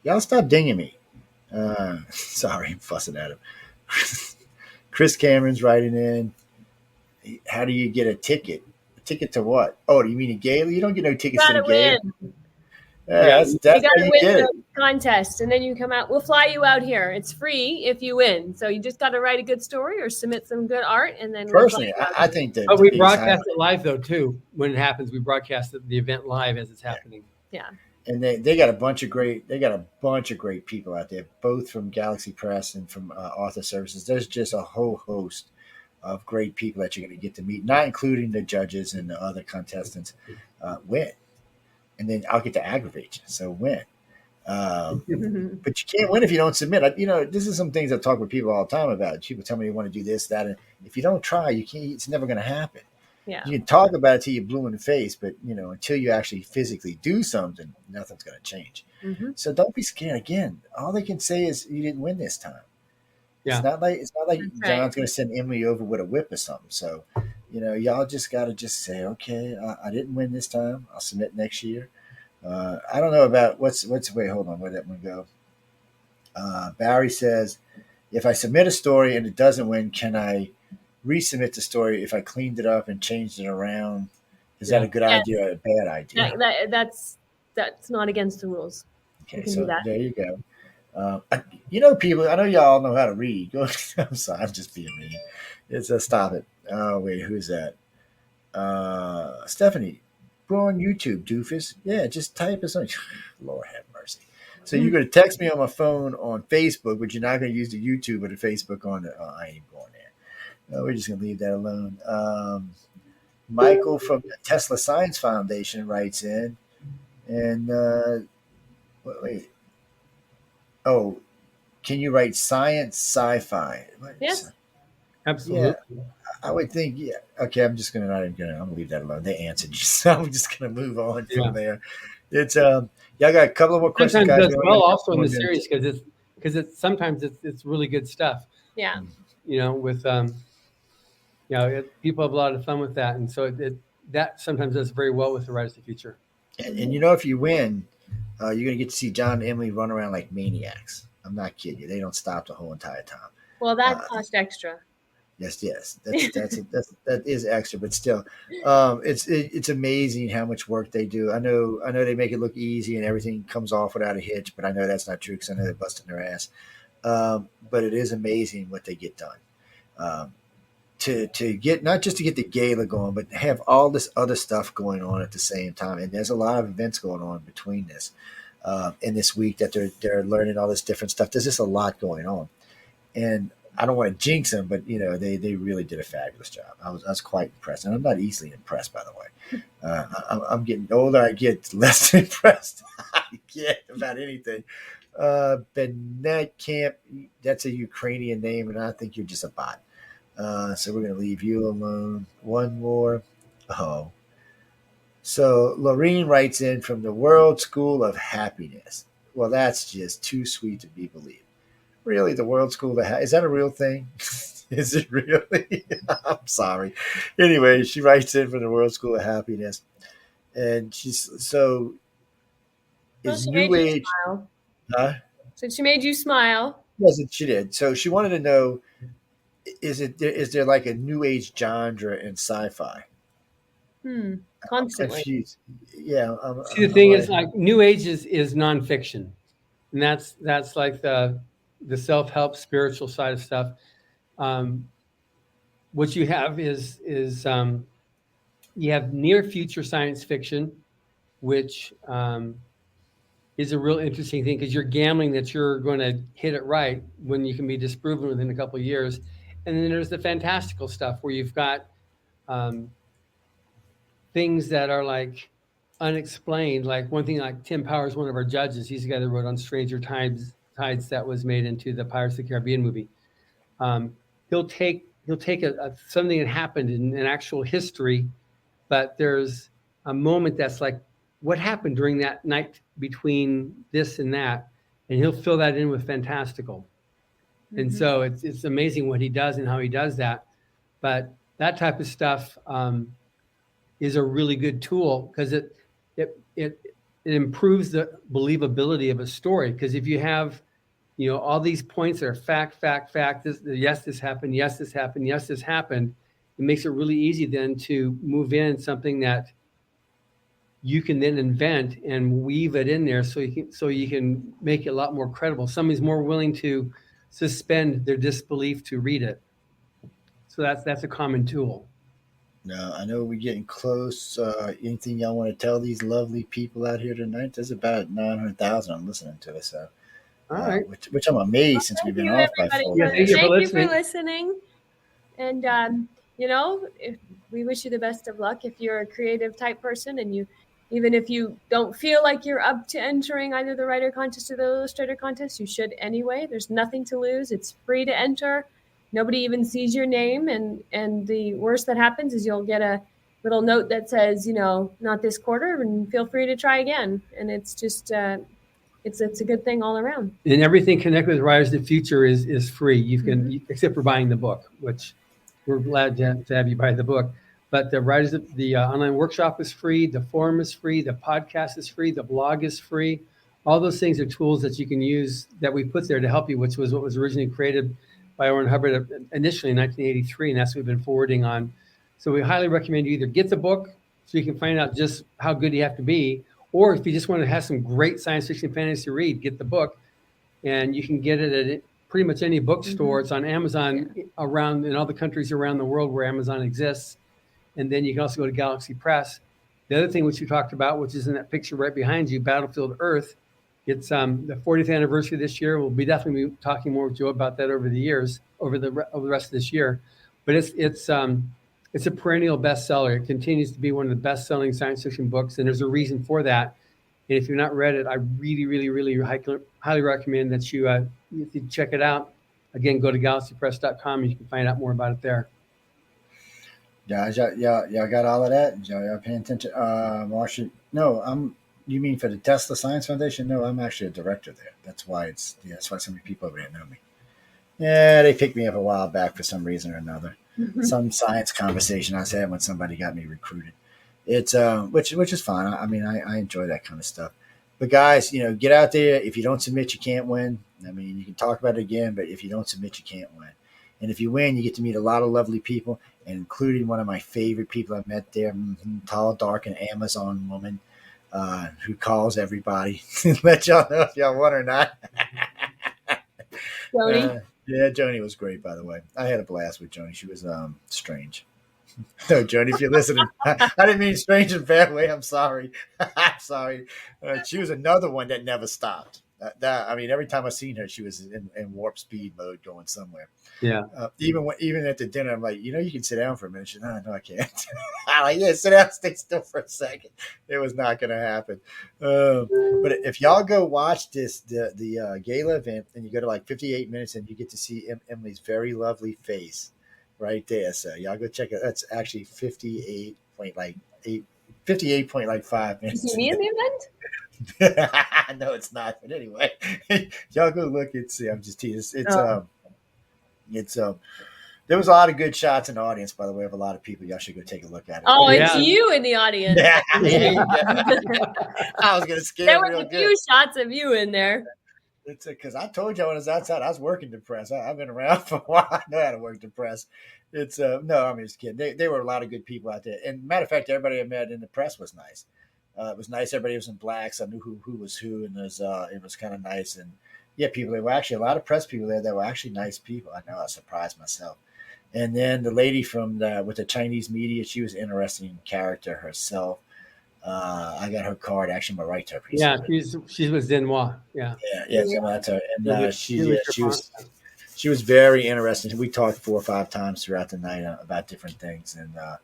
Y'all stop dinging me. Sorry, I'm fussing at him. Chris Cameron's writing in. How do you get a ticket? A ticket to what? Oh, do you mean a gala? You don't get no tickets to the gala. That's you how gotta you win get it. the contest, and then you come out. We'll fly you out here. It's free if you win. So you just got to write a good story or submit some good art, and then Personally, I think that. But we broadcast it live though too. When it happens, we broadcast the event live as it's happening. Yeah. And they got a bunch of great people out there, both from Galaxy Press and from Author Services. There's just a whole host of great people that you're going to get to meet, not including the judges and the other contestants. Win, and then I'll get to aggravate you. So win. But you can't win if you don't submit. This is some things I talk with people all the time about. People tell me they want to do this, that, and if you don't try, you can't. It's never going to happen. Yeah. You can talk about it till you're blue in the face, but until you actually physically do something, nothing's going to change. Mm-hmm. So don't be scared. Again, all they can say is you didn't win this time. Yeah. It's not like That's John's right. going to send Emily over with a whip or something. So, y'all just got to just say, okay, I didn't win this time. I'll submit next year. I don't know about wait, hold on, where'd that one go? Barry says, if I submit a story and it doesn't win, can I resubmit the story if I cleaned it up and changed it around? Is that a good idea or a bad idea? That's not against the rules. Okay, do so that. there you go. People, I know y'all know how to read. I'm sorry, I'm just being mean. It's stop it. Oh, wait, who's that? Stephanie, go on YouTube, doofus. Yeah, just type us on. Lord have mercy. So you're going to text me on my phone on Facebook, but you're not going to use the YouTube or the Facebook on the. I ain't going there. No, we're just going to leave that alone. Michael from the Tesla Science Foundation writes in, and wait. Oh, can you write science sci-fi? Yes. Absolutely. Yeah, I would think. Yeah. Okay, I'm just gonna I'm gonna leave that alone. They answered you, so I'm just gonna move on from there. It's y'all got a couple of more questions, Sometimes guys. does well also in the series because it's sometimes it's really good stuff. Yeah. With people have a lot of fun with that, and so that sometimes does very well with the Rise of the Future. And if you win, you're gonna get to see John and Emily run around like maniacs. I'm not kidding you. They don't stop the whole entire time. Well, that cost extra. Yes. That is extra, but still, it's amazing how much work they do. I know they make it look easy and everything comes off without a hitch, but I know that's not true because I know they're busting their ass. But it is amazing what they get done. To get not just to get the gala going, but have all this other stuff going on at the same time. And there's a lot of events going on between this in this week that they're learning all this different stuff. There's just a lot going on, and I don't want to jinx them, but they really did a fabulous job. I was quite impressed, and I'm not easily impressed, by the way. I'm getting older. I get less impressed I get about anything. Benet Camp, that's a Ukrainian name, and I think you're just a bot. So we're going to leave you alone. One more. Oh. So Lorene writes in from the World School of Happiness. Well, that's just too sweet to be believed. Really, the World School of Happiness? Is that a real thing? Is it really? I'm sorry. Anyway, she writes in from the World School of Happiness. And so Well, is she made New you Age. smile. Huh? So she made you smile. Yes, she did. So she wanted to know: is there like a New Age genre in sci-fi? I'm Constantly. confused. Yeah, See, the thing is, like, New Age is nonfiction, and that's like the self-help spiritual side of stuff. What you have is you have near future science fiction, which is a real interesting thing because you're gambling that you're going to hit it right when you can be disproven within a couple of years. And then there's the fantastical stuff where you've got um, things that are like unexplained. Like one thing, like Tim Powers, one of our judges, he's the guy that wrote on Stranger Tides that was made into the Pirates of the Caribbean movie. He'll take something that happened in actual history, but there's a moment that's like, what happened during that night between this and that, and he'll fill that in with fantastical. And so it's amazing what he does and how he does that. But that type of stuff is a really good tool because it improves the believability of a story. Because if you have all these points that are fact, this happened, yes, this happened, yes, this happened, it makes it really easy then to move in something that you can then invent and weave it in there so you can make it a lot more credible. Somebody's more willing to suspend their disbelief to read it. So that's a common tool. No, I know we're getting close. Anything y'all want to tell these lovely people out here tonight? There's about 900,000 listening to us, so All right. which I'm amazed since we've been off by everybody. 4 Yeah, days. thank you for Thank you for listening. listening. And we wish you the best of luck if you're a creative type person, and even if you don't feel like you're up to entering either the writer contest or the illustrator contest, you should anyway. There's nothing to lose. It's free to enter. Nobody even sees your name, and the worst that happens is you'll get a little note that says, not this quarter, and feel free to try again. And it's just it's a good thing all around. And everything connected with Writers of the Future is free. You can except for buying the book, which we're glad to have you buy the book. But the online workshop is free, the forum is free, the podcast is free, the blog is free. All those things are tools that you can use that we put there to help you, which was what was originally created by Orrin Hubbard initially in 1983, and that's what we've been forwarding on. So we highly recommend you either get the book so you can find out just how good you have to be, or if you just want to have some great science fiction fantasy to read, get the book. And you can get it at pretty much any bookstore. It's on Amazon around in all the countries around the world where Amazon exists. And then you can also go to Galaxy Press. The other thing which you talked about, which is in that picture right behind you, Battlefield Earth. It's the 40th anniversary this year. We'll be definitely be talking more with Joe about that over the rest of this year. But it's a perennial bestseller. It continues to be one of the best-selling science fiction books, and there's a reason for that. And if you've not read it, I really, really, really highly recommend that you check it out. Again, go to galaxypress.com and you can find out more about it there. Guys, y'all got all of that? Y'all paying attention? Marcia, no, you mean for the Tesla Science Foundation? No, I'm actually a director there. That's why that's why so many people over there know me. Yeah, they picked me up a while back for some reason or another. Some science conversation I was having when somebody got me recruited. It's which is fine. I mean, I enjoy that kind of stuff. But guys, get out there. If you don't submit, you can't win. I mean, you can talk about it again, but if you don't submit, you can't win. And if you win, you get to meet a lot of lovely people, including one of my favorite people I met there, tall, dark, and Amazon woman who calls everybody. Let y'all know if y'all want or not. Joni? Yeah, Joni was great, by the way. I had a blast with Joni. She was strange. No, Joni, if you're listening, I didn't mean strange in a bad way. I'm sorry. I'm sorry. She was another one that never stopped. I mean, every time I seen her, she was in warp speed mode going somewhere. Yeah. Even at the dinner, I'm like, you can sit down for a minute. She's no, I can't. I'm like, yeah, sit down, stay still for a second. It was not going to happen. But if y'all go watch the gala event, and you go to like 58 minutes, and you get to see Emily's very lovely face right there. So y'all go check it. That's actually 58.5 You minutes. see me in the event? No, it's not. But anyway, y'all go look and see. I'm just teasing. It's there was a lot of good shots in the audience, by the way, of a lot of people. Y'all should go take a look at it. Oh, Yeah. it's you in the audience. Yeah, there you go. I was gonna scare There him was real a good. few shots of you in there. It's because I told you when I was outside, I was working the press. I've been around for a while. I know how to work the press. It's no, I'm just kidding. They were a lot of good people out there. And matter of fact, everybody I met in the press was nice. It was nice. Everybody was in blacks. I knew who was who, and it was kind of nice. And yeah, there were actually a lot of press people there that were actually nice people. I know I was surprised myself. And then the lady with the Chinese media, she was an interesting character herself. I got her card. Actually, my right to her. Yeah, she was Denois. Yeah. Yeah. So that's her. And she was very interesting. We talked 4 or 5 times throughout the night about different things, and I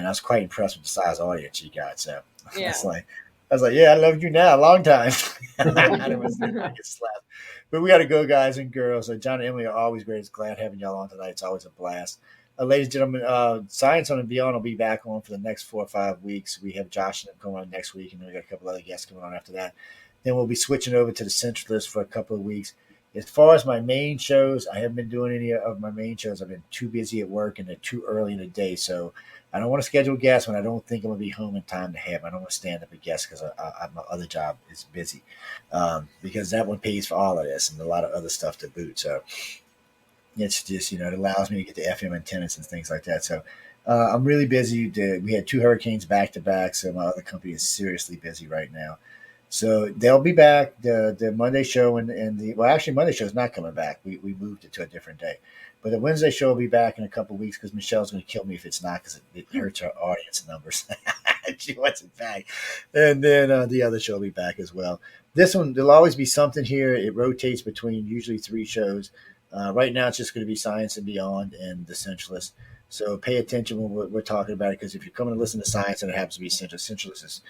was quite impressed with the size audience she got. So Yeah. I was like, yeah, I love you now, a long time. I didn't want to get slapped. But we got to go, guys and girls. John and Emily are always great. It's glad having y'all on tonight. It's always a blast. Ladies and gentlemen, Science on and Beyond will be back on for the next 4 or 5 weeks. We have Josh and coming on next week, and then we got a couple other guests coming on after that. Then we'll be switching over to the Centralist for a couple of weeks. As far as my main shows, I haven't been doing any of my main shows. I've been too busy at work, and they're too early in the day. So I don't want to schedule guests when I don't think I'm going to be home in time to have. I don't want to stand up a guest because my other job is busy, because that one pays for all of this and a lot of other stuff to boot. So it's just, it allows me to get the FM antennas and things like that. So I'm really busy. We had 2 hurricanes back to back, so my other company is seriously busy right now. So they'll be back. The Monday show actually Monday show is not coming back. We moved it to a different day. But the Wednesday show will be back in a couple of weeks because Michelle's going to kill me if it's not, because it hurts her audience numbers. She wants it back. And then the other show will be back as well. This one, there'll always be something here. It rotates between usually 3 shows. Right now, it's just going to be Science and Beyond and the Centralist. So pay attention when we're talking about it, because if you're coming to listen to Science and it happens to be Centralist is,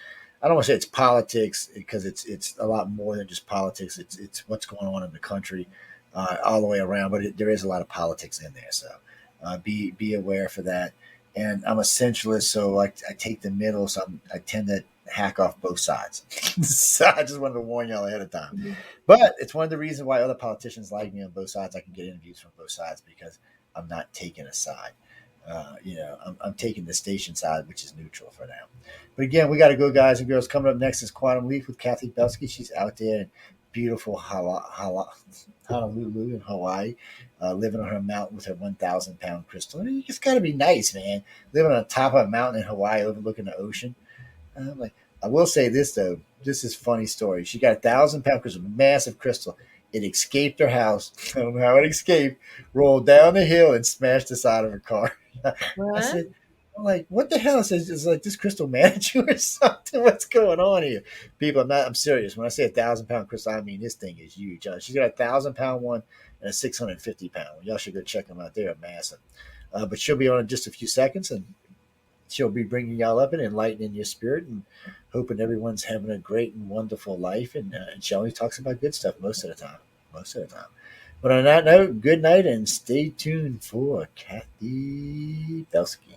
I don't want to say it's politics, because it's a lot more than just politics. It's what's going on in the country all the way around, but there is a lot of politics in there. So be aware for that. And I'm a centralist, so I take the middle, so I tend to hack off both sides. So I just wanted to warn y'all ahead of time. Mm-hmm. But it's one of the reasons why other politicians like me on both sides. I can get interviews from both sides because I'm not taking a side. I'm taking the station side, which is neutral for now. But again, we got to go, guys and girls. Coming up next is Quantum Leap with Kathy Belsky. She's out there in beautiful Honolulu in Hawaii, living on her mountain with her 1,000-pound crystal. And you just got to be nice, man. Living on the top of a mountain in Hawaii overlooking the ocean. I will say this, though. This is a funny story. She got 1,000-pound crystal, massive crystal. It escaped her house. I don't know how it escaped. Rolled down the hill and smashed the side of her car. What? I'm like, what the hell? Is like this crystal mad at you or something? What's going on here? People, I'm serious. When I say 1,000-pound crystal, I mean this thing is huge. She's got a 1,000-pound one and a 650-pound one. Y'all should go check them out. They're massive. But she'll be on in just a few seconds, and she'll be bringing y'all up and enlightening your spirit and hoping everyone's having a great and wonderful life. And she only talks about good stuff most of the time. But on that note, good night and stay tuned for Kathy Belsky.